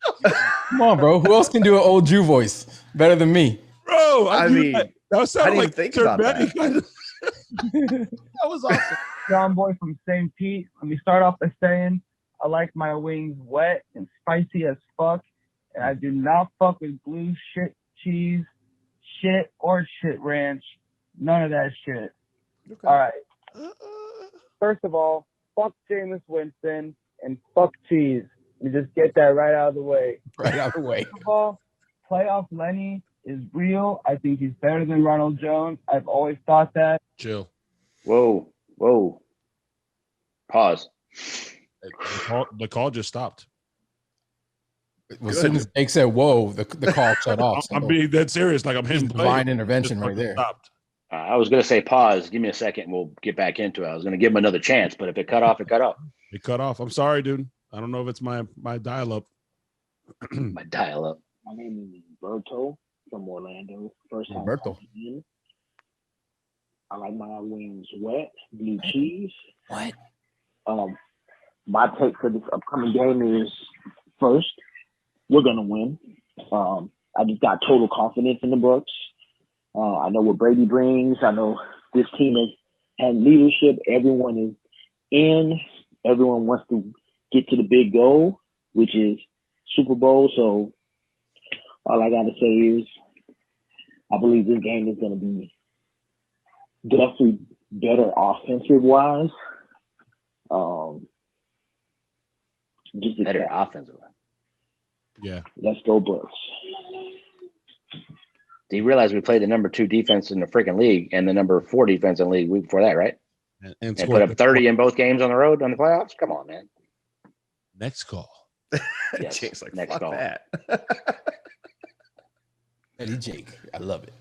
Come on, bro. Who else can do an old Jew voice better than me? Bro, I mean, that was I didn't like even think about that. That was awesome. John Boy from St. Pete. Let me start off by saying I like my wings wet and spicy as fuck. And I do not fuck with blue shit cheese, shit or shit ranch. None of that shit. Okay. All right. First of all, fuck Jameis Winston and fuck cheese. You just get that right out of the way. Right out of the way. First of all, playoff Lenny is real. I think he's better than Ronald Jones. I've always thought that. Chill. Whoa. Pause. The call just stopped. As soon as Jake said, whoa, the call shut off. I'm being dead serious. Like I'm hitting play. Divine intervention right there. Stopped. I was going to say pause. Give me a second and we'll get back into it. I was going to give him another chance, but if it cut off, it cut off. It cut off. I'm sorry, dude. I don't know if it's my dial-up. My dial-up. My name is Berto from Orlando. First time Berto. in. I like my wings wet, blue cheese. What? My take for this upcoming game is first, we're gonna win. I just got total confidence in the Bucs. I know what Brady brings. I know this team has had leadership. Everyone is in. Everyone wants to get to the big goal, which is Super Bowl. So all I got to say is I believe this game is going to be definitely better offensive-wise. Just Better offensive. Yeah. Let's go Bucs. Do you realize we played the number 2 defense in the freaking league and the number 4 defense in the league week before that, right? And put up 30 in both games on the road on the playoffs? Come on, man. Next call. Yes, Jake's like, next fuck call. that. Eddie Jake. I love it.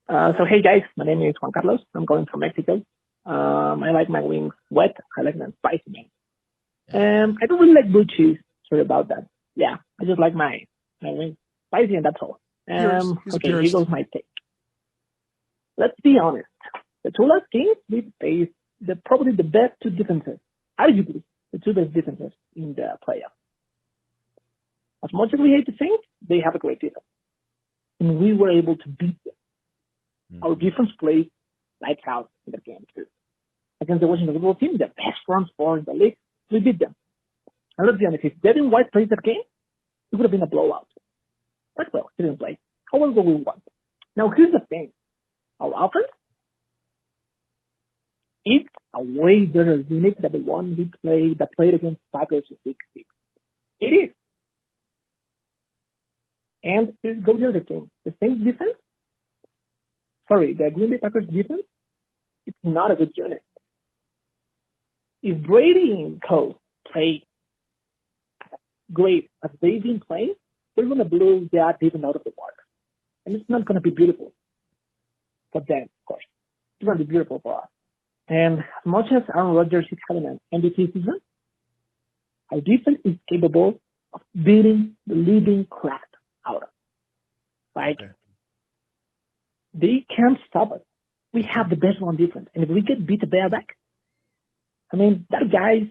So hey guys, my name is Juan Carlos. I'm calling from Mexico. I like my wings wet. I like them spicy, man. I don't really like blue cheese. Sorry about that. Yeah, I just like my wings spicy, and that's all. Okay, here goes my take. Let's be honest. The two last games we faced probably the best two defenses, arguably the two best defenses in the playoffs. As much as we hate to think, they have a great defense, and we were able to beat them. Our defense played lights out in the game too. Against the Washington football team, the best front four in the league, we beat them. And let's be honest, if Devin White plays that game, it would have been a blowout. But well, he didn't play. However, we won. Now here's the thing: our offense, it's a way better unit than the one that played against Packers in Week 6. It is. And here's go the other thing: the Saints defense. Sorry, the Green Bay Packers defense, it's not a good unit. If Brady and co play great as they've been playing, they're going to blow that even out of the water. And it's not going to be beautiful for them, of course. It's going to be beautiful for us. And as much as Aaron Rodgers is having an MVP season, our defense is capable of beating the living crap out of. Like, they can't stop us. We have the best one defense. And if we get Vita Vea back, I mean, that guy's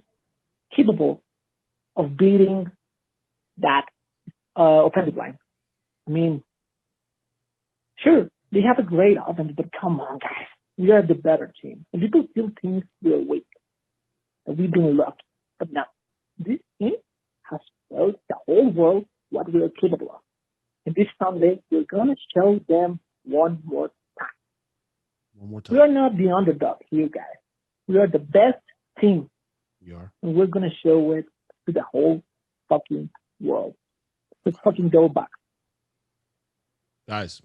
capable of beating that offensive line. I mean, sure, they have a great offense, but come on, guys. We are the better team. And people still think we're weak. And we've been lucky. But now, this team has showed the whole world what we are capable of. And this Sunday, we're going to show them one more time. One more time. We are not the underdog here, guys. We are the best team. We are. And we're going to show it to the whole fucking world. Let's fucking go back. Guys.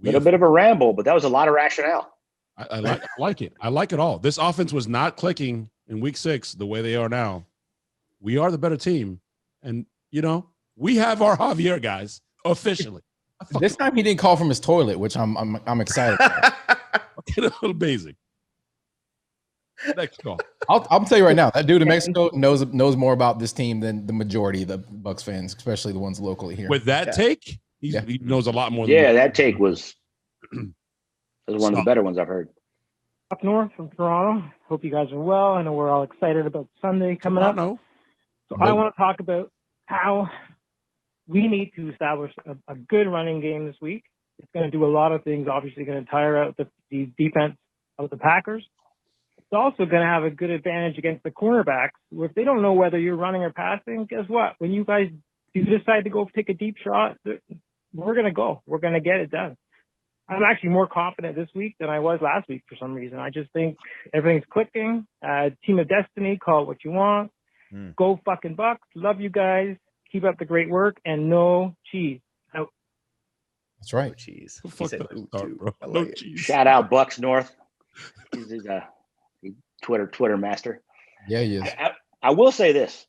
A little bit of a ramble, but that was a lot of rationale. I like it. I like it all. This offense was not clicking in week 6 the way they are now. We are the better team. And, you know, we have our Javier, guys, officially. This time he didn't call from his toilet, which I'm excited about. Get a little basic. Next call. I'll tell you right now, that dude in Mexico knows more about this team than the majority of the Bucs fans, especially the ones locally here. With that take, he knows a lot more. Yeah, that take was one of the better ones I've heard. Up north from Toronto. Hope you guys are well. I know we're all excited about Sunday coming up. So I want to talk about how we need to establish a good running game this week. It's going to do a lot of things. Obviously, going to tire out the defense of the Packers. it's also going to have a good advantage against the cornerbacks. If they don't know whether you're running or passing, guess what? When you guys do decide to go take a deep shot, we're going to go. We're going to get it done. I'm actually more confident this week than I was last week for some reason. I just think everything's clicking. Team of destiny, call it what you want. Go fucking Bucs. Love you guys. Keep up the great work, and no cheese. Out. That's right. No cheese. Fuck that start, bro. No cheese. Shout out Bucs North. He's a Twitter master. Yeah, he is. I will say this.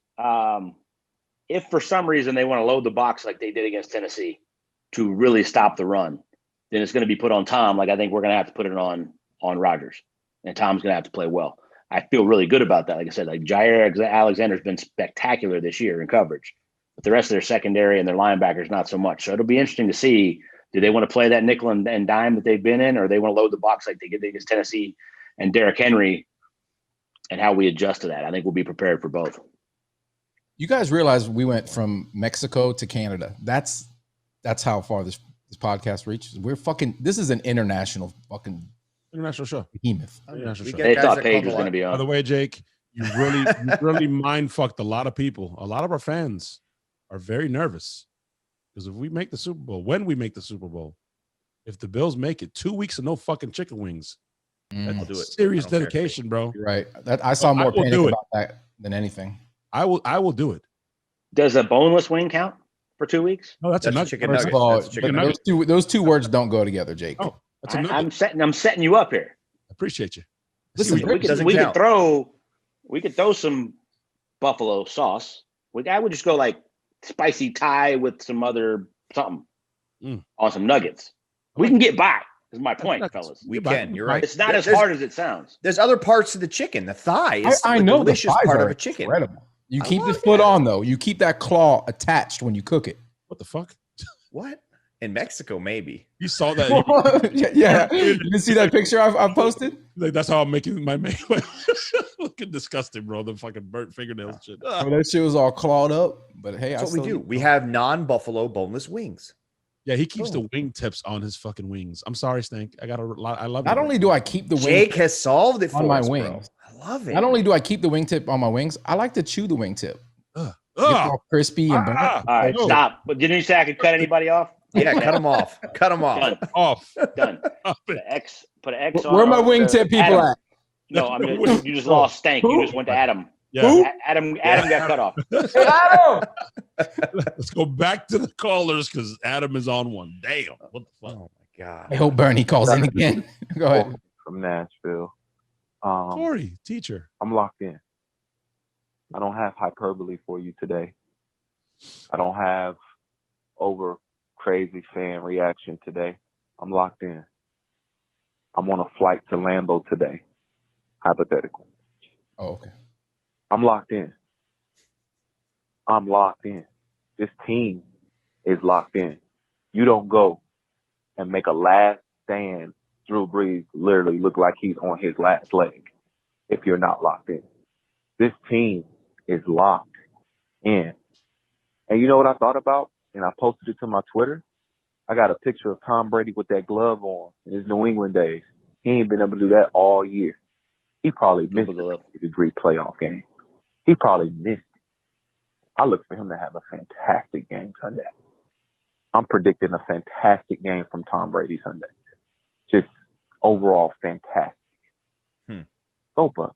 If for some reason they want to load the box like they did against Tennessee to really stop the run, then it's going to be put on Tom. Like I think we're going to have to put it on Rodgers, and Tom's going to have to play well. I feel really good about that. Like I said, like Jair Alexander's been spectacular this year in coverage, but the rest of their secondary and their linebackers not so much. So it'll be interesting to see, do they want to play that nickel and dime that they've been in, or they want to load the box like they did against Tennessee and Derrick Henry, and how we adjust to that. I think we'll be prepared for both. You guys realize we went from Mexico to Canada. That's how far this podcast reaches. This is an international show. Behemoth. They thought Paige was going to be on. By the way, Jake, you really mind fucked a lot of people. A lot of our fans are very nervous because if we make the Super Bowl, if the Bills make it, 2 weeks of no fucking chicken wings, that's do it. Serious dedication, bro. You're right. I saw more panic about that than anything. I will do it. Does a boneless wing count for 2 weeks? No, that's a nugget. Chicken First nugget. of all, That's a chicken nugget. those two words don't go together, Jake. Oh, that's a nugget. I'm setting you up here. I appreciate you. Listen, we could throw some buffalo sauce. I would just go like spicy Thai with some other something on some nuggets. We can get by. Is my point, fellas. We can. You're right. It's not as hard as it sounds. There's other parts of the chicken. The thigh is I the know delicious the thighs part are of a chicken. incredible. You keep the foot on though. You keep that claw attached when you cook it. What the fuck? What? In Mexico, maybe. You saw that? Yeah. You didn't see that picture I posted? Like, that's how I'm making my make. Looking disgusting, bro. The fucking burnt fingernails shit. Oh, that shit was all clawed up. But hey, that's what we do. We have non-buffalo boneless wings. Yeah, he keeps the wing tips on his fucking wings. I'm sorry, Stank. I love it. Not only do I keep the wing Jake has solved it for on my us, wings. Bro. I love it. Not only do I keep the wingtip on my wings, I like to chew the wingtip. It's all crispy and burnt. All right, stop. But didn't you say I could cut anybody off? Yeah, cut them off. Cut them off. Done. Off. Done. Put an X on. Where are my wingtip people at? No, I mean you just lost Stank. You just went to Adam. Yeah. Adam got cut off. Hey, Adam! Let's go back to the callers because Adam is on one. Damn. What the fuck? Oh my god. I hope Bernie calls in again. Go ahead. From Nashville. Corey, teacher. I'm locked in. I don't have hyperbole for you today. I don't have over crazy fan reaction today. I'm locked in. I'm on a flight to Lambeau today. Hypothetical. Oh, okay. I'm locked in. I'm locked in. This team is locked in. You don't go and make a last stand. Drew Brees literally look like he's on his last leg if you're not locked in. This team is locked in. And you know what I thought about? And I posted it to my Twitter. I got a picture of Tom Brady with that glove on in his New England days. He ain't been able to do that all year. He probably missed the 50-degree playoff game. He probably missed it. I look for him to have a fantastic game Sunday. I'm predicting a fantastic game from Tom Brady Sunday. Just overall fantastic. Go Bucs.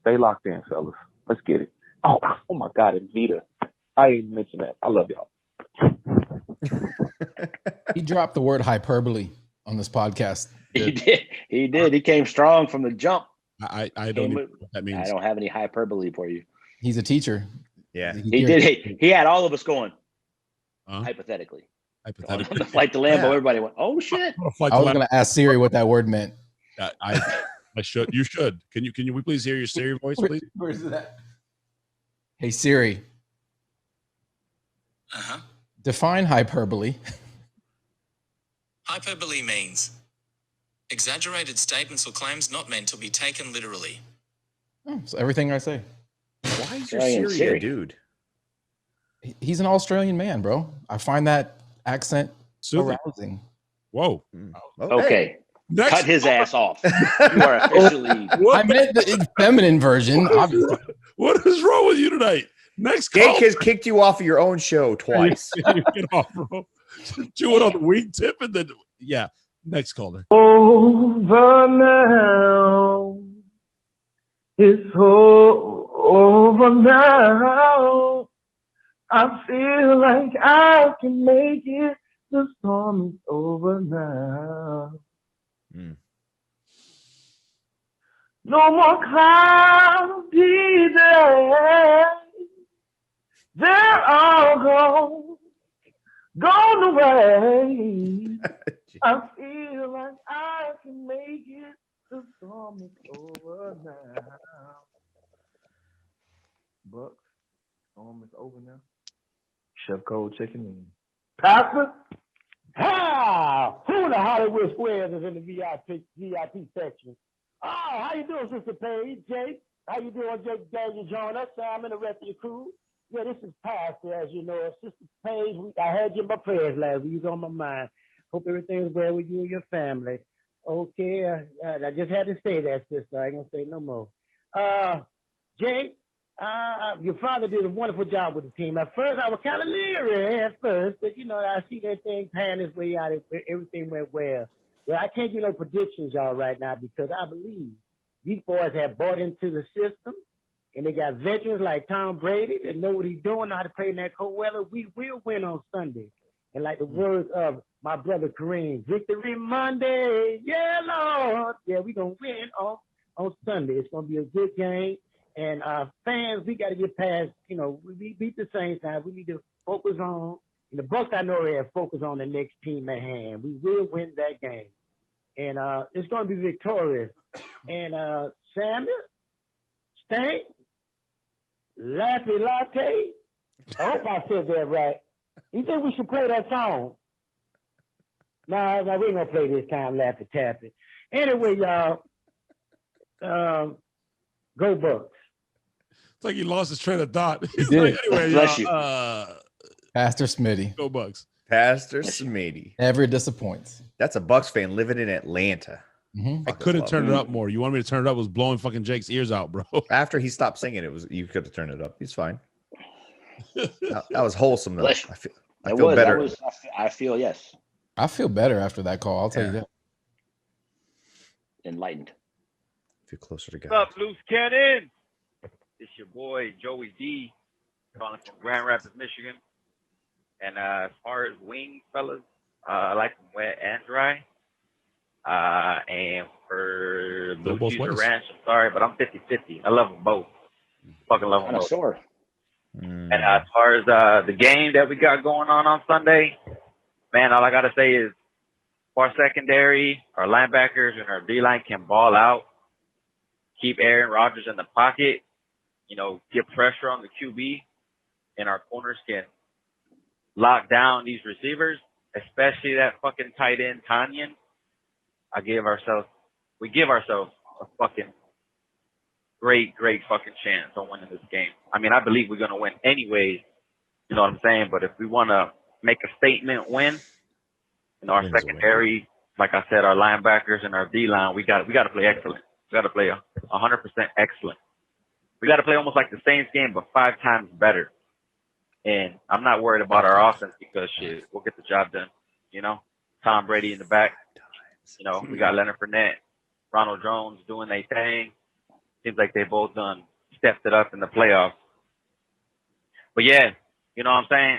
Stay locked in, fellas. Let's get it. Oh my God, and Vita. I ain't mentioned that. I love y'all. He dropped the word hyperbole on this podcast. He did. He came strong from the jump. I don't know what that means. I don't have any hyperbole for you. He's a teacher. Yeah. He did. He had all of us going, hypothetically. On the flight to Lambeau, everybody went, oh, shit. I was going to ask Siri what that word meant. I should. You should. Can we please hear your Siri voice, please? Where's that? Hey, Siri. Define hyperbole. Hyperbole means exaggerated statements or claims not meant to be taken literally. Oh, so everything I say. Why is your Siri a dude? He's an Australian man, bro. I find that accent arousing. Whoa. Okay. Cut his ass off. You are officially. I meant the feminine version. Obviously. What is wrong with you tonight? Next Jake call. has kicked you off of your own show twice. Get off, bro. Chew it on the wingtip and then next caller. Over now. It's over now. I feel like I can make it. The storm is over now. No more cloudy days. They're all gone away. I feel like I can make it. The storm is over now. Bucs, storm is over now. Chef Cold Chicken and Pastor. Who in the Hollywood Squares is in the VIP section? Oh, how you doing, Sister Paige, Jake? How you doing, Jake? Glad you joined us. Sam and the rest of your crew. Yeah, this is Pastor, as you know. Sister Paige, I had you in my prayers last week. You was on my mind. Hope everything's well with you and your family. Okay, I just had to say that, sister. I ain't gonna say no more. Jake, your father did a wonderful job with the team. At first, I was kind of leery at first, but I see that thing pan its way out. Everything went well. Well, I can't do no predictions, y'all, right now because I believe these boys have bought into the system, and they got veterans like Tom Brady that know what he's doing, know how to play in that cold weather. We will win on Sunday. And like the words of my brother Kareem, victory Monday, yeah, Lord. Yeah, we're going to win on Sunday. It's going to be a good game. And fans, we got to get past, we beat the Saints now. We need to focus on, and the Bucs, I know they have focused on the next team at hand. We will win that game. And it's going to be victorious. And Samuel, Stank, Laffy Latte, I hope I said that right. You think we should play that song? No, we ain't going to play this time, Laffy Taffy. Anyway, y'all, go Bucs. It's like he lost his train of thought. He did. Anyway, Bless you. Pastor Smitty. Go Bucs. Pastor Smitty. Never disappoints. That's a Bucs fan living in Atlanta. Mm-hmm. I couldn't turn it up more. You want me to turn it up? It was blowing fucking Jake's ears out, bro. After he stopped singing, you could have turned it up. He's fine. That was wholesome, though. I feel better. I feel, yes. I feel better after that call. I'll tell you that. Enlightened. Feel closer to God. What's up, Loose Cannon? It's your boy, Joey D, calling from Grand Rapids, Michigan. And as far as wings, fellas, I like them wet and dry. And for blue cheese or ranch, I'm sorry, but I'm 50-50. I love them both. Fucking love them both. Sure. And as far as the game that we got going on Sunday, man, all I got to say is our secondary, our linebackers, and our D-line can ball out, keep Aaron Rodgers in the pocket, get pressure on the QB, and our corners can lock down these receivers, especially that fucking tight end, Tanyan. We give ourselves a fucking great fucking chance on winning this game. I mean, I believe we're going to win anyways, you know what I'm saying? But if we want to make a statement win, our secondary, like I said, our linebackers and our D-line, we got to play excellent. We got to play 100% excellent. We got to play almost like the Saints game, but 5 times better. And I'm not worried about our offense because shit, we'll get the job done. Tom Brady in the back. We got Leonard Fournette, Ronald Jones doing their thing. Seems like they both stepped it up in the playoffs. But yeah, you know what I'm saying?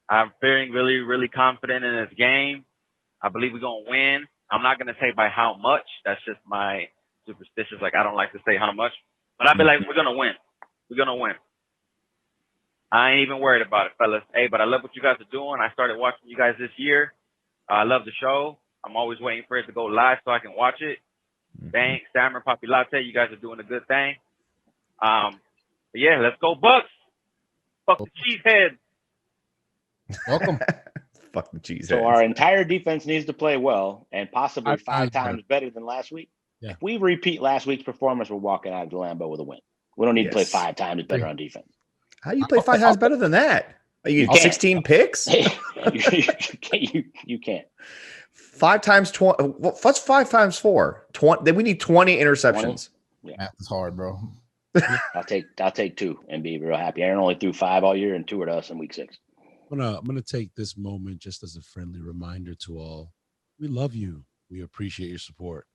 I'm feeling really, really confident in this game. I believe we're going to win. I'm not going to say by how much. That's just my superstitious. Like, I don't like to say how much. But I be like, we're going to win. We're going to win. I ain't even worried about it, fellas. Hey, but I love what you guys are doing. I started watching you guys this year. I love the show. I'm always waiting for it to go live so I can watch it. Thanks, Stammer, Papi Latte. You guys are doing a good thing. But yeah, let's go Bucs. Fuck the cheesehead. Welcome. Fuck the cheesehead. So our entire defense needs to play well and possibly 5 times better than last week. Yeah. If we repeat last week's performance, we're walking out of the Lambeau with a win. We don't need to play 5 times better on defense. How do you play 5 times better than that? You get 16 picks? You can't. 5 times 20. What's 5 times 4? 20. Then we need 20 interceptions. 20? Yeah. Math is hard, bro. I'll take 2 and be real happy. Aaron only threw 5 all year and 2 to us in week 6. I'm gonna take this moment just as a friendly reminder to all. We love you. We appreciate your support.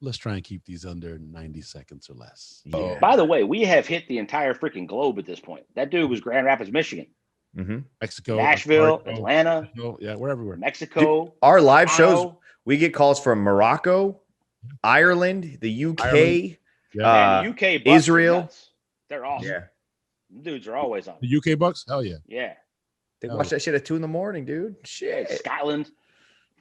Let's try and keep these under 90 seconds or less. Yeah. By the way, we have hit the entire freaking globe at this point. That dude was Grand Rapids, Michigan. Mexico, Nashville, Atlanta. Yeah, we're everywhere. Mexico. Dude, our live Toronto. shows, we get calls from Morocco, Ireland, the UK, Man, the UK Bucs are Israel. nuts. They're awesome. Yeah. Them dudes are always on. The UK Bucs? Hell yeah. Yeah. They watch that shit at 2 a.m, dude. Shit. Scotland.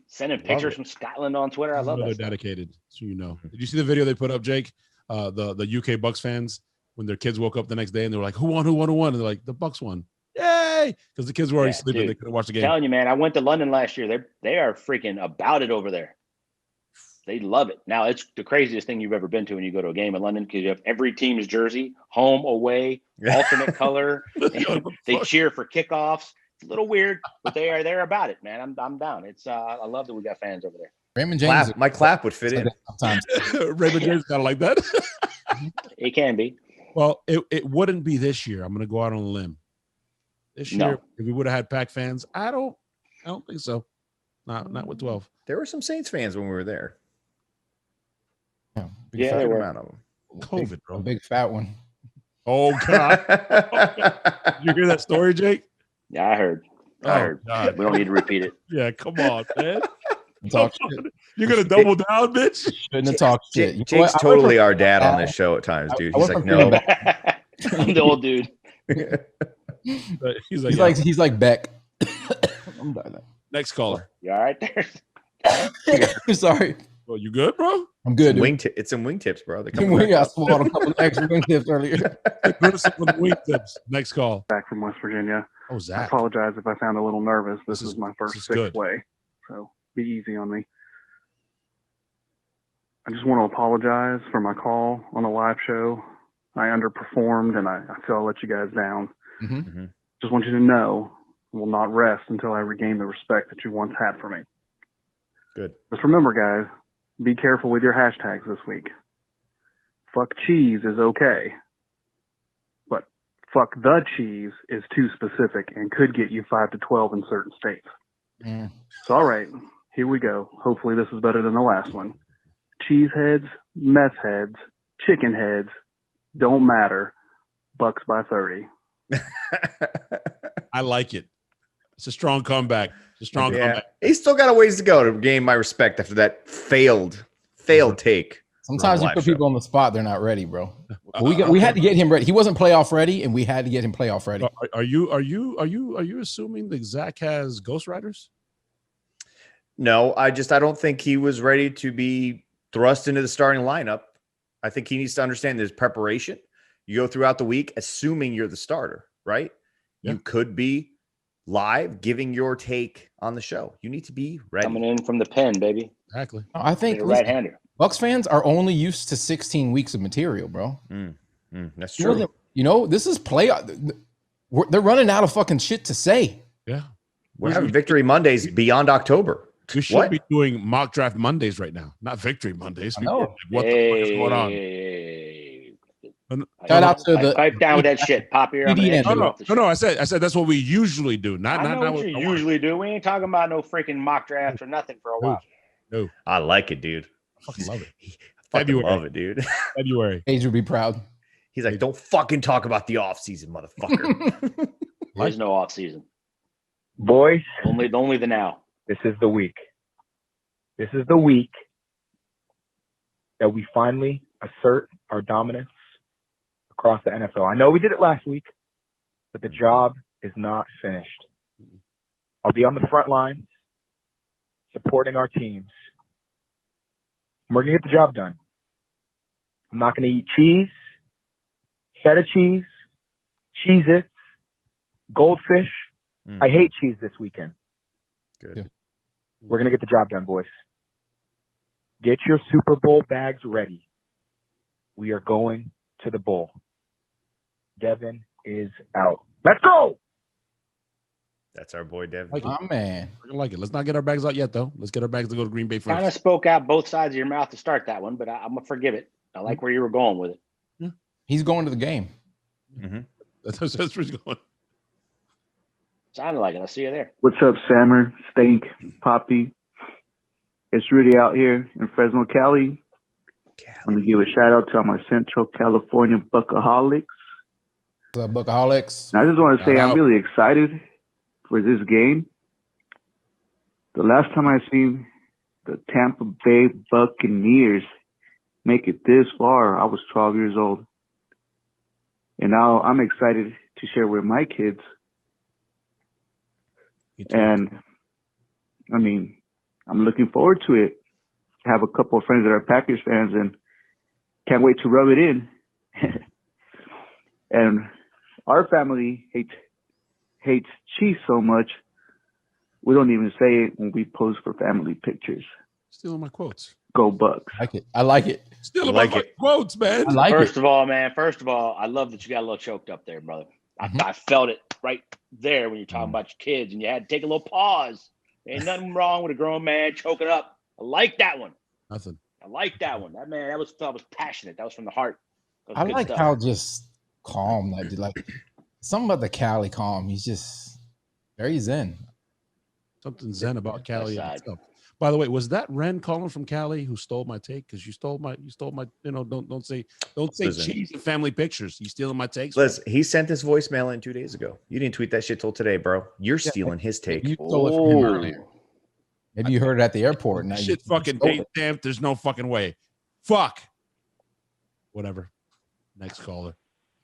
Sending pictures from Scotland on Twitter. I love that. They're dedicated, so you know. Did you see the video they put up, Jake? The UK Bucs fans, when their kids woke up the next day and they were like, who won? And they're like, the Bucs won. Yay! Because the kids were already sleeping. Dude, they couldn't watch the game. I'm telling you, man, I went to London last year. They are freaking about it over there. They love it. Now, it's the craziest thing you've ever been to when you go to a game in London because you have every team's jersey, home, away, alternate color. They cheer for kickoffs. It's a little weird, but they're about it, man. I'm down. It's I love that we got fans over there. Raymond James. My clap would fit in. Sometimes. Raymond James kind of like that. It can be. Well, it wouldn't be this year. I'm going to go out on a limb. This year, if we would have had Pack fans, I don't think so. Not with 12. There were some Saints fans when we were there. Yeah, there were. Amount of them. COVID, bro. A big fat one. Oh God! Did you hear that story, Jake? Yeah, I heard. God. We don't need to repeat it. Yeah, come on, man. Talk shit. You're gonna double down, bitch. Shouldn't have talked shit. You know Jake's what? totally our dad on this show at times, dude. He's like, no. I'm the old dude. He's like Beck. I'm done. Next caller. You all right there? Sorry. Well, you good, bro? I'm good. It's some wingtips, bro. We got swallowed a couple extra wingtips earlier. Wingtips. Next call. Back from West Virginia. Oh, I Zach. apologize if I sound a little nervous. This is my first six good. way, so be easy on me. I just want to apologize for my call on the live show. I underperformed, and I feel I let you guys down. Just want you to know I will not rest until I regain the respect that you once had for me. Good. Just remember, guys, be careful with your hashtags this week. Fuck cheese is okay, but fuck the cheese is too specific and could get you 5 to 12 in certain states. So, all right, here we go. Hopefully this is better than the last one. Cheese heads, meth heads, chicken heads, don't matter. Bucks by 30. I like it. It's a strong comeback. It's a strong comeback. He's still got a ways to go to gain my respect after that failed take. Sometimes you put people on the spot, they're not ready, bro. We had to get him ready. He wasn't playoff ready, and we had to get him playoff ready. Are you assuming that Zach has Ghost Riders? No, I don't think he was ready to be thrust into the starting lineup. I think he needs to understand there's preparation. You go throughout the week, assuming you're the starter, right? Yeah. You could be live giving your take on the show. You need to be ready. Coming in from the pen, baby. Exactly. I think right-hander. Bucs fans are only used to 16 weeks of material, bro. That's true. This is they're running out of fucking shit to say. Yeah. We're having Victory Mondays beyond October. We should be doing mock draft Mondays right now, not Victory Mondays. What the fuck is going on? Shout out to the pipe down with that shit. Pop your No. I said that's what we usually do. I know what you usually do. We ain't talking about no freaking mock drafts or nothing for a while. No. I like it, dude. I fucking love it. February. Love it, dude. February. Paige would be proud. He's like, don't fucking talk about the off season, motherfucker. There's no off season. Boys. Only the now. This is the week. This is the week that we finally assert our dominance across the NFL. I know we did it last week, but the job is not finished. I'll be on the front lines supporting our teams. We're going to get the job done. I'm not going to eat cheese, feta cheese, Cheez-Its, goldfish. I hate cheese this weekend. Good. Yeah. We're going to get the job done, boys. Get your Super Bowl bags ready. We are going to the bowl. Devin is out. Let's go! That's our boy Devin. Like Oh man, I like it. Let's not get our bags out yet, though. Let's get our bags to go to Green Bay first. Kind of spoke out both sides of your mouth to start that one, but I'm gonna forgive it. I like where you were going with it. he's going to the game. Mm-hmm. That's where he's going. Sounded like it. I'll see you there. What's up, Sammer, Stank, Poppy? It's Rudy out here in Fresno, Cali. I'm going to give a shout out to all my Central California Buckaholics. What's up, Buckaholics? And I just want to say I'm really excited for this game. The last time I seen the Tampa Bay Buccaneers make it this far, I was 12 years old. And now I'm excited to share with my kids. And I mean, I'm looking forward to it. I have a couple of friends that are Packers fans and can't wait to rub it in. And our family hates Chiefs so much, we don't even say it when we post for family pictures. Stealing my quotes. Go Bucs. I like it. Stealing my quotes, man. I like First of all, I love that you got a little choked up there, brother. I felt it right there when you're talking about your kids, and you had to take a little pause. There ain't nothing wrong with a grown man choking up. I like that one. Nothing. I like that one. That was passionate. That was from the heart. I like how just calm that dude. Like something about the Cali calm. He's just very zen. Something zen about Cali. By the way, was that Ren calling from Cali who stole my take? Because you stole my, don't say cheese and family pictures. You stealing my takes? Listen, he sent this voicemail in 2 days ago. You didn't tweet that shit till today, bro. You're stealing his take. You stole it from him earlier. Maybe you heard it at the airport. Now shit fucking date stamped. There's no fucking way. Fuck. Whatever. Next caller.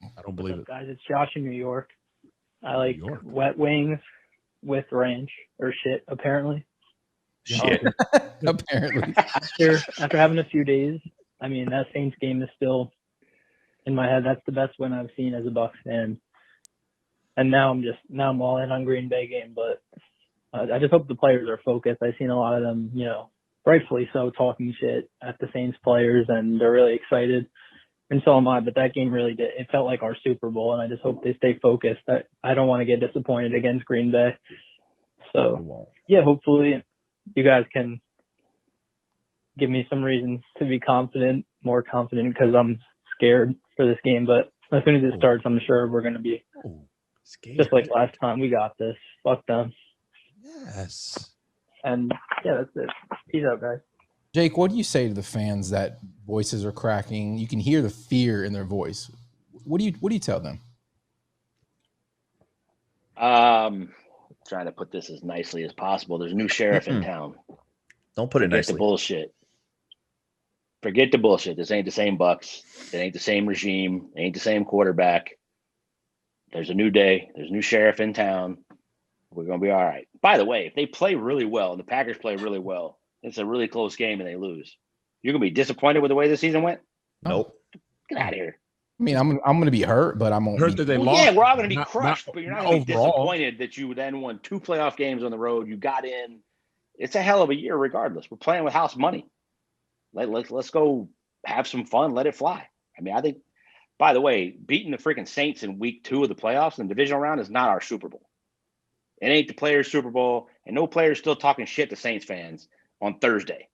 I don't believe it. Guys, it's Josh in New York. I like wet wings with ranch or shit, apparently. Shit. Apparently. After having a few days, I mean, that Saints game is still in my head. That's the best win I've seen as a Bucs fan. And now I'm all in on Green Bay game, but I just hope the players are focused. I've seen a lot of them, rightfully so, talking shit at the Saints players, and they're really excited. And so am I, but that game really did. It felt like our Super Bowl, and I just hope they stay focused. I don't want to get disappointed against Green Bay. So, yeah, hopefully you guys can give me some reasons to be more confident, because I'm scared for this game. But as soon as it starts, I'm sure we're going to be just like last time. We got this. Fuck them. Yes. And, yeah, that's it. Peace out, guys. Jake, what do you say to the fans that voices are cracking? You can hear the fear in their voice. What do you tell them? Trying to put this as nicely as possible. There's a new sheriff in town. Don't put it nicely. Forget the bullshit. This ain't the same Bucs. It ain't the same regime. It ain't the same quarterback. There's a new day. There's a new sheriff in town. We're going to be all right. By the way, if they play really well and the Packers play really well, it's a really close game and they lose, you're going to be disappointed with the way the season went? Nope. Get out of here. I mean, I'm going to be hurt, but I'm going hurt that they lost. Yeah, we're all going to be crushed, but you're not going to be overall. disappointed that you then won 2 playoff games on the road. You got in. It's a hell of a year regardless. We're playing with house money. Let's go have some fun. Let it fly. I mean, I think, by the way, beating the freaking Saints in week 2 of the playoffs in the divisional round is not our Super Bowl. It ain't the players' Super Bowl, and no players still talking shit to Saints fans on Thursday.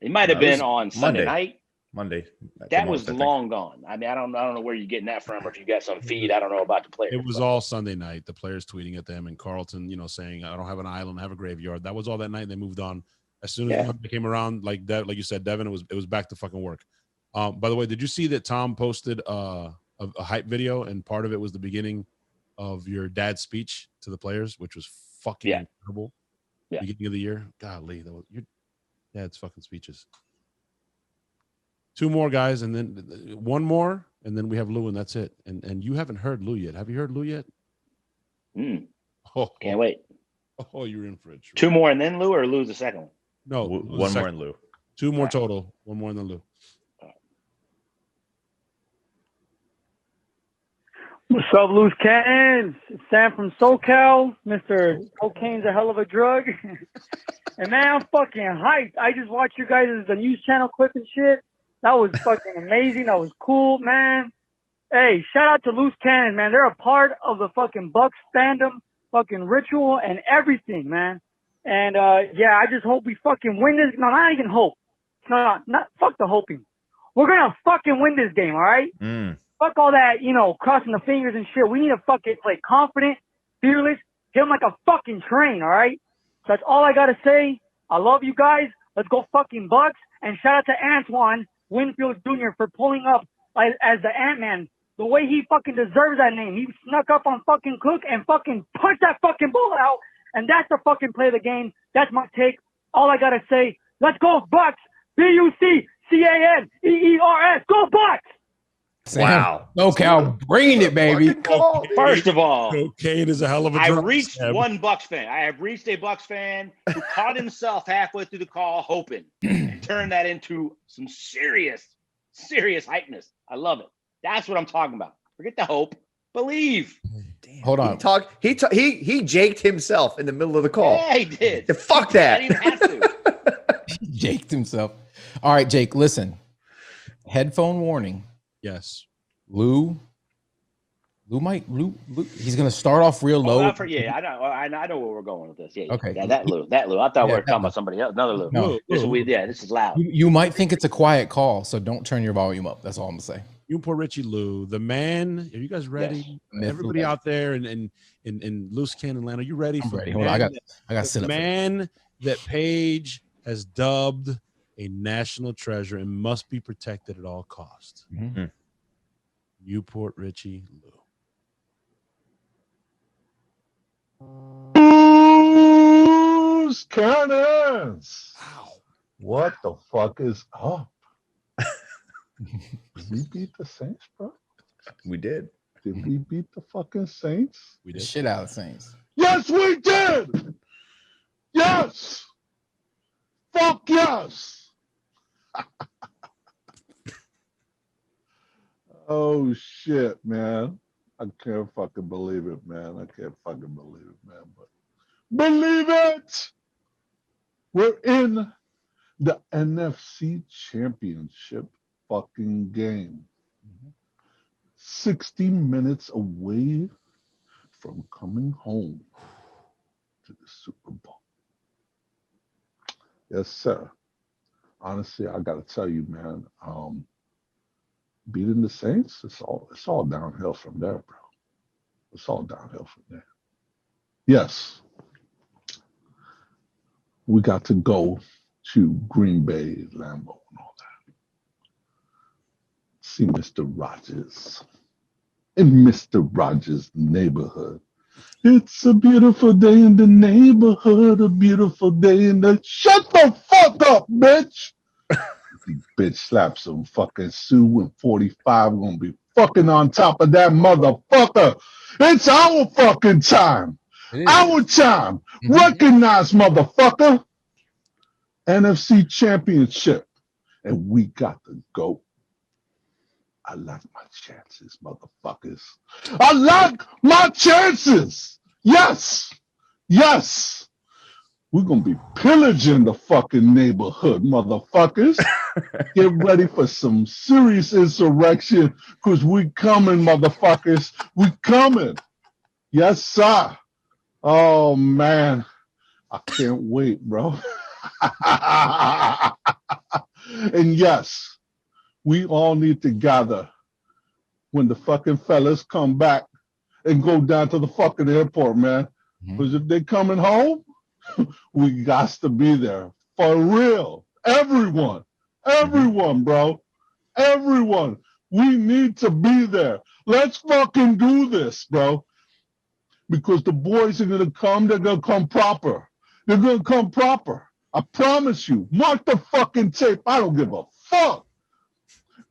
They might have been on Sunday night. Monday. That was long gone. I mean, I don't know where you're getting that from, or if you got some feed. I don't know about the players. It was all Sunday night. The players tweeting at them, and Carlton, saying, "I don't have an island, I have a graveyard." That was all that night. And they moved on. As soon as Monday came around, like you said, Devin, it was back to fucking work. By the way, did you see that Tom posted a hype video, and part of it was the beginning of your dad's speech to the players, which was fucking incredible. Yeah. Beginning of the year. Golly, your dad's fucking speeches. 2 more guys, and then 1 more, and then we have Lou, and that's it. And you haven't heard Lou yet. Have you heard Lou yet? Can't wait. Oh, you're in for it. 2 more and then Lou, or Lou's the second one? No, 1 more and Lou. 2 more total. 1 more and then Lou. What's up, loose cannons? It's Sam from SoCal. Mr. Cocaine's a hell of a drug. And man, I'm fucking hyped. I just watched you guys' the news channel clip and shit. That was fucking amazing. That was cool, man. Hey, shout out to Loose Cannons, man. They're a part of the fucking Bucs fandom fucking ritual and everything, man. And yeah, I just hope we fucking win this. No, not even hope. No, not fuck the hoping. We're gonna fucking win this game, all right? Fuck all that, crossing the fingers and shit. We need to fucking play confident, fearless, hit them like a fucking train, all right? So that's all I gotta say. I love you guys. Let's go fucking Bucs. And shout out to Antoine Winfield Jr. for pulling up as the Ant-Man. The way he fucking deserves that name. He snuck up on fucking Cook and fucking punched that fucking ball out. And that's the fucking play of the game. That's my take. All I gotta say, let's go Bucs. BUCCANEERS. Go Bucs. Wow. SoCal bringing it, baby. First of all, cocaine is a hell of a I drug. reached one Bucs fan. I have reached a Bucs fan who caught himself halfway through the call hoping and turned that into some serious hypeness. I love it. That's what I'm talking about. Forget the hope. Believe. Hold on. He jaked himself in the middle of the call. Yeah, he did. Fuck that. I didn't even have to. He jaked himself. All right, Jake, listen. Headphone warning. Yes. Lou, he's gonna start off real low. I know where we're going with this. Yeah. Okay. Yeah, that Lou. I thought we were talking about somebody else. Another Lou. No. This is loud. You might think it's a quiet call, so don't turn your volume up. That's all I'm gonna say. You and poor Richie Lou, the man. Are you guys ready? Yes. Everybody out there in Loose Cannon land, are you ready? I'm ready. Hold on. I got sit up. Man that Paige has dubbed a national treasure and must be protected at all costs. Mm-hmm. Newport Richie Lou. Loose cannons. What the fuck is up? Did we beat the Saints, bro? We did. Did we beat the fucking Saints? We did. Shit out of Saints. Yes, we did. Yes. Fuck yes. Oh shit, man. I can't fucking believe it, man. I can't fucking believe it, man. But believe it. We're in the NFC Championship fucking game. 60 minutes away from coming home to the Super Bowl. Yes, sir. Honestly, I gotta tell you, man, beating the Saints, it's all downhill from there, bro. It's all downhill from there. Yes. We got to go to Green Bay, Lambeau, and all that. See Mr. Rodgers in Mr. Rodgers' neighborhood. It's a beautiful day in the neighborhood, a beautiful day in the... Shut the fuck up, bitch! Bitch slaps some fucking Sue and 45 gonna be fucking on top of that motherfucker. It's our fucking time. Our time. Recognize, motherfucker. NFC Championship. And we got to go. I like my chances, motherfuckers. I like my chances. Yes. Yes. We're going to be pillaging the fucking neighborhood, motherfuckers. Get ready for some serious insurrection because we coming, motherfuckers. We coming. Yes, sir. Oh, man. I can't wait, bro. And yes, we all need to gather when the fucking fellas come back and go down to the fucking airport, man. Because if they coming home, we got to be there. For real. Everyone, bro. Everyone. We need to be there. Let's fucking do this, bro. Because the boys are going to come. They're going to come proper. They're going to come proper. I promise you. Mark the fucking tape. I don't give a fuck.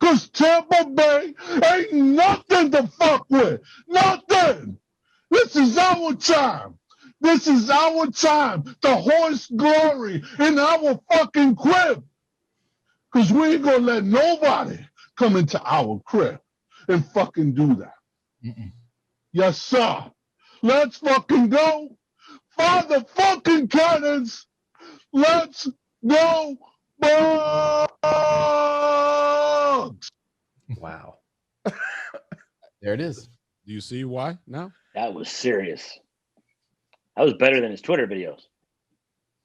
Because Tampa Bay ain't nothing to fuck with. Nothing. This is our time. This is our time to hoist glory in our fucking crib. Because we ain't going to let nobody come into our crib and fucking do that. Yes, sir. Let's fucking go. Father fucking cannons. Let's go, Bucs. Wow. There it is. Do you see why now? That was serious. That was better than his Twitter videos.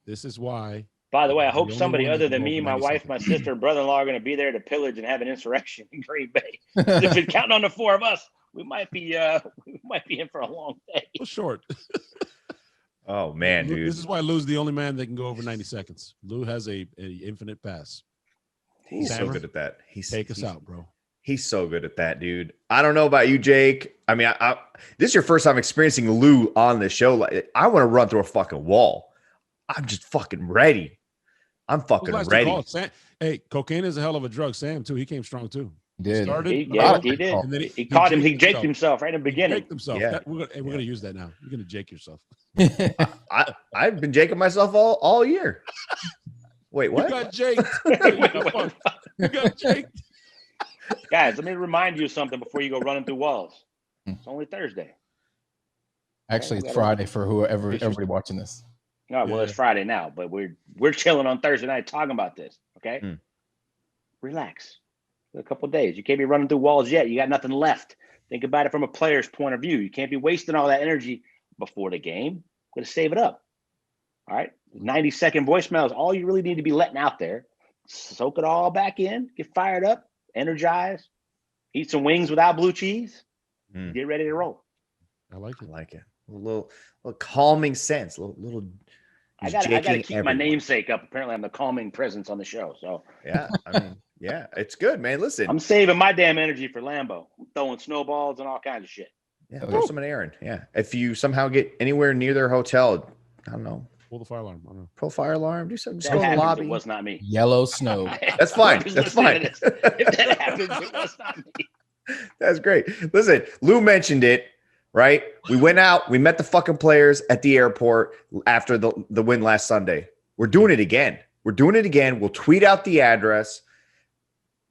This is why. By the way, I hope the only somebody one that other can than go me, over my 90 wife, seconds. my sister, and brother-in-law are going to be there to pillage and have an insurrection in Green Bay. If you're counting on the four of us, we might be in for a long day. Well, short. Oh man, dude. This is why Lou's the only man that can go over 90 seconds. Lou has a infinite pass. He's so good at that. Take us out, bro. He's so good at that, dude. I don't know about you, Jake. I mean, this is your first time experiencing Lou on the show. Like, I want to run through a fucking wall. I'm just fucking ready. I'm fucking ready. Hey, cocaine is a hell of a drug. Sam, too. He came strong, too. He did. He did. And then He caught him. He jaked himself right in the beginning. Jaked himself. Yeah. We're going to use that now. You're going to jake yourself. I've been jaking myself all year. Wait, what? You got jaked. You got jaked. Guys, let me remind you of something before you go running through walls. It's only Thursday. Actually, it's Friday for everybody watching this. No, well, it's Friday now, but we're chilling on Thursday night talking about this. Okay, relax. For a couple of days, you can't be running through walls yet. You got nothing left. Think about it from a player's point of view. You can't be wasting all that energy before the game. Got to save it up. All right, 90-second voicemails. All you really need to be letting out there. Soak it all back in. Get fired up. Energize. Eat some wings without blue cheese. Get ready to roll. I like it. I like it. A little calming sense. Little. I gotta keep my namesake up. Apparently, I'm the calming presence on the show. So yeah, I mean, yeah, it's good, man. Listen, I'm saving my damn energy for Lambeau. I'm throwing snowballs and all kinds of shit. Yeah, throw some in Aaron. Yeah, if you somehow get anywhere near their hotel, I don't know. Pull the fire alarm. I don't know. Pull fire alarm. Do something. Just That go in the happens, lobby. It was not me. Yellow snow. That's fine. That's fine. If that happens, it was not me. That's great. Listen, Lou mentioned it, right? We went out. We met the fucking players at the airport after the win last Sunday. We're doing it again. We'll tweet out the address.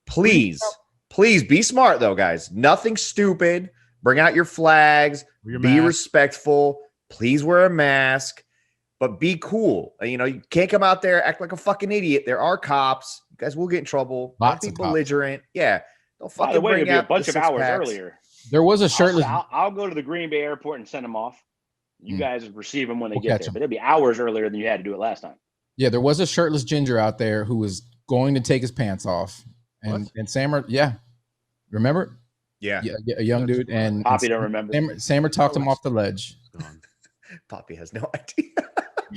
Please be smart, though, guys. Nothing stupid. Bring out your flags. Be respectful. Please wear a mask, but be cool. You know, you can't come out there, act like a fucking idiot. There are cops. You guys will get in trouble. Lots Don't of be belligerent. Yeah. Don't By the fucking way, bring it'll be a out bunch the of hours six-packs. earlier. There was a shirtless. I'll go to the Green Bay airport and send them off. You guys receive them when they We'll get catch there, 'em. but it'll be hours earlier than you had to do it last time. Yeah, there was a shirtless ginger out there who was going to take his pants off, and Sammer, remember? Yeah, a young dude, and Poppy don't remember. Sammer talked him off the ledge. Poppy has no idea.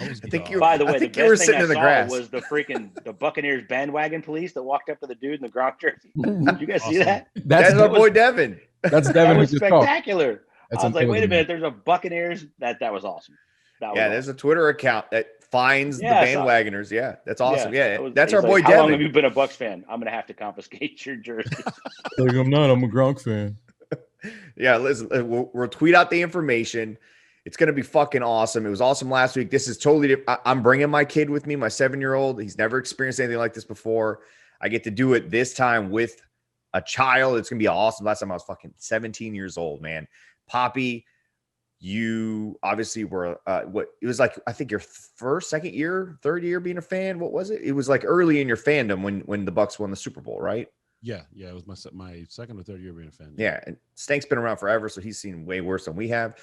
I think By the way, I think the you were best thing sitting I in the saw grass. was the Buccaneers bandwagon police that walked up to the dude in the Gronk jersey. Did you guys see that? That's my boy Devin. That's That Devin. was who just talked. spectacular. That's I was like, wait a amazing. minute, there's a Buccaneers. That was awesome. That was Yeah, awesome. there's a Twitter account that finds Yeah, I the saw it. bandwagoners. Yeah, that's awesome. Yeah, that was- that's he's our boy like, How long have Devin. you been a Bucs fan? I'm gonna have to confiscate your jersey. Like, I'm not. I'm a Gronk fan. Yeah, listen, we'll tweet out the information. It's going to be fucking awesome. It was awesome last week. This is totally different. I'm bringing my kid with me, my 7-year-old. He's never experienced anything like this before. I get to do it this time with a child. It's going to be awesome. Last time I was fucking 17 years old, man. Poppy, you obviously were, it was like, I think your second year, third year being a fan. What was it? It was like early in your fandom when the Bucs won the Super Bowl, right? Yeah. It was my second or third year being a fan. Yeah, and Stank's been around forever, so he's seen way worse than we have.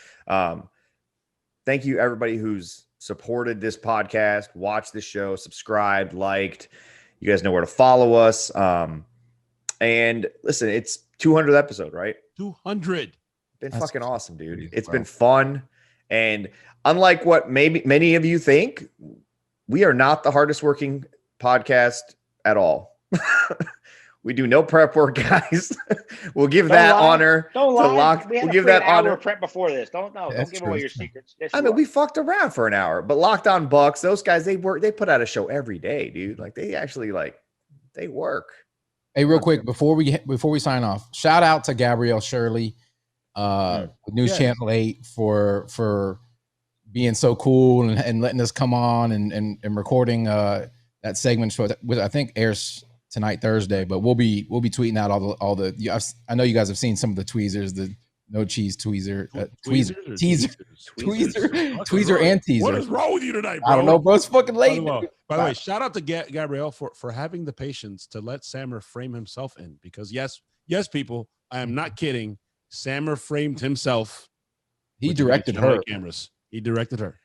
Thank you, everybody who's supported this podcast, watched the show, subscribed, liked. You guys know where to follow us. And listen, it's 200th episode, right? 200. Been That's fucking awesome, dude. crazy, It's bro. been fun. And unlike what maybe many of you think, we are not the hardest working podcast at all. We do no prep work, guys. We'll give that honor Don't to lie. Lock. We had We'll a give free that hour honor. prep before this. Don't That's give away true. your secrets. Yes, I you mean, are. we fucked around for an hour, but Locked On Bucks, those guys, they put out a show every day, dude. Like they actually they work. Hey, real quick before we sign off, shout out to Gabrielle Shirley, with News Yes. Channel 8 for being so cool and letting us come on and recording that segment show that I think airs tonight, Thursday. But we'll be tweeting out all the. I know you guys have seen some of the tweezers, the no cheese tweezer, tweezer and teaser. What is wrong with you tonight, bro? I don't know, bro. It's fucking late. By the way, shout out to Gabrielle for having the patience to let Sammer frame himself in. Because yes, people, I am not kidding. Sammer framed himself. He with the directed camera her. cameras. He directed her.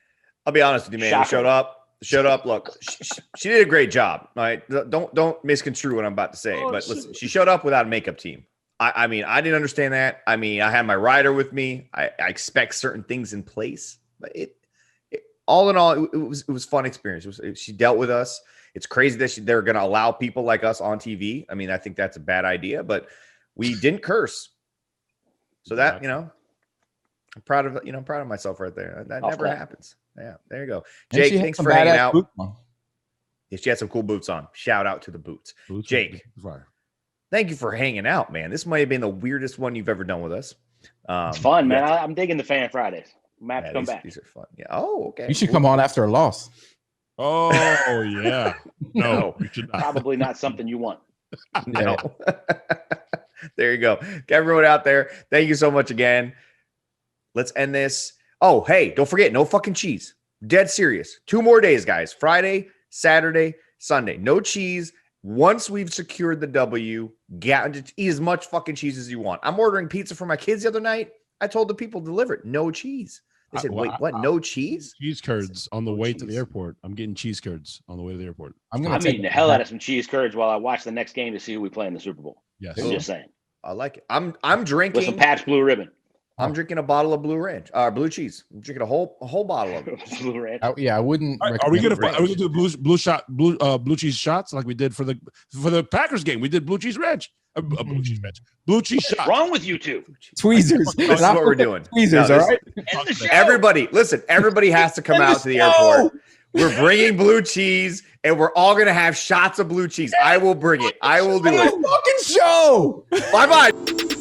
I'll be honest with you, man. She showed up. Look, she did a great job. All right. Don't misconstrue what I'm about to say. But listen, she showed up without a makeup team. I mean, I didn't understand that. I mean, I had my rider with me. I expect certain things in place. But all in all, it was fun experience. She dealt with us. It's crazy that they're going to allow people like us on TV. I mean, I think that's a bad idea, but we didn't curse. So that, I'm proud of myself right there. That never happens. Yeah, there you go. Jake, thanks for hanging out. Yeah, she had some cool boots on. Shout out to the boots. Jake, thank you for hanging out, man. This might have been the weirdest one you've ever done with us. It's fun, man. I'm digging the Fan Fridays. I'm going to have to come back. These are fun. Yeah. Oh, okay. You should come on after a loss. Oh, yeah. No, you should not. Probably not something you want. No. There you go. Everyone out there, thank you so much again. Let's end this. Oh, hey, don't forget, no fucking cheese. Dead serious. 2 more days, guys. Friday, Saturday, Sunday. No cheese. Once we've secured the W, eat as much fucking cheese as you want. I'm ordering pizza for my kids the other night. I told the people deliver it. No cheese. They said, wait, what? No cheese? Cheese curds on the way to the airport. I'm getting cheese curds on the way to the airport. I'm eating the hell out of some cheese curds while I watch the next game to see who we play in the Super Bowl. Yes. I'm just saying. I like it. I'm drinking with some Patch Blue Ribbon. I'm drinking a bottle of blue cheese. I'm drinking a whole bottle of Blue Ranch. I wouldn't. Are we gonna do blue cheese shots like we did for the Packers game? We did blue cheese ranch. Blue cheese shot. What's wrong with you two? Tweezers. This is what we're doing. Tweezers, all right? Everybody has to come out to the airport. We're bringing blue cheese, and we're all going to have shots of blue cheese. I will bring it. I will do it. Fucking show. Bye-bye.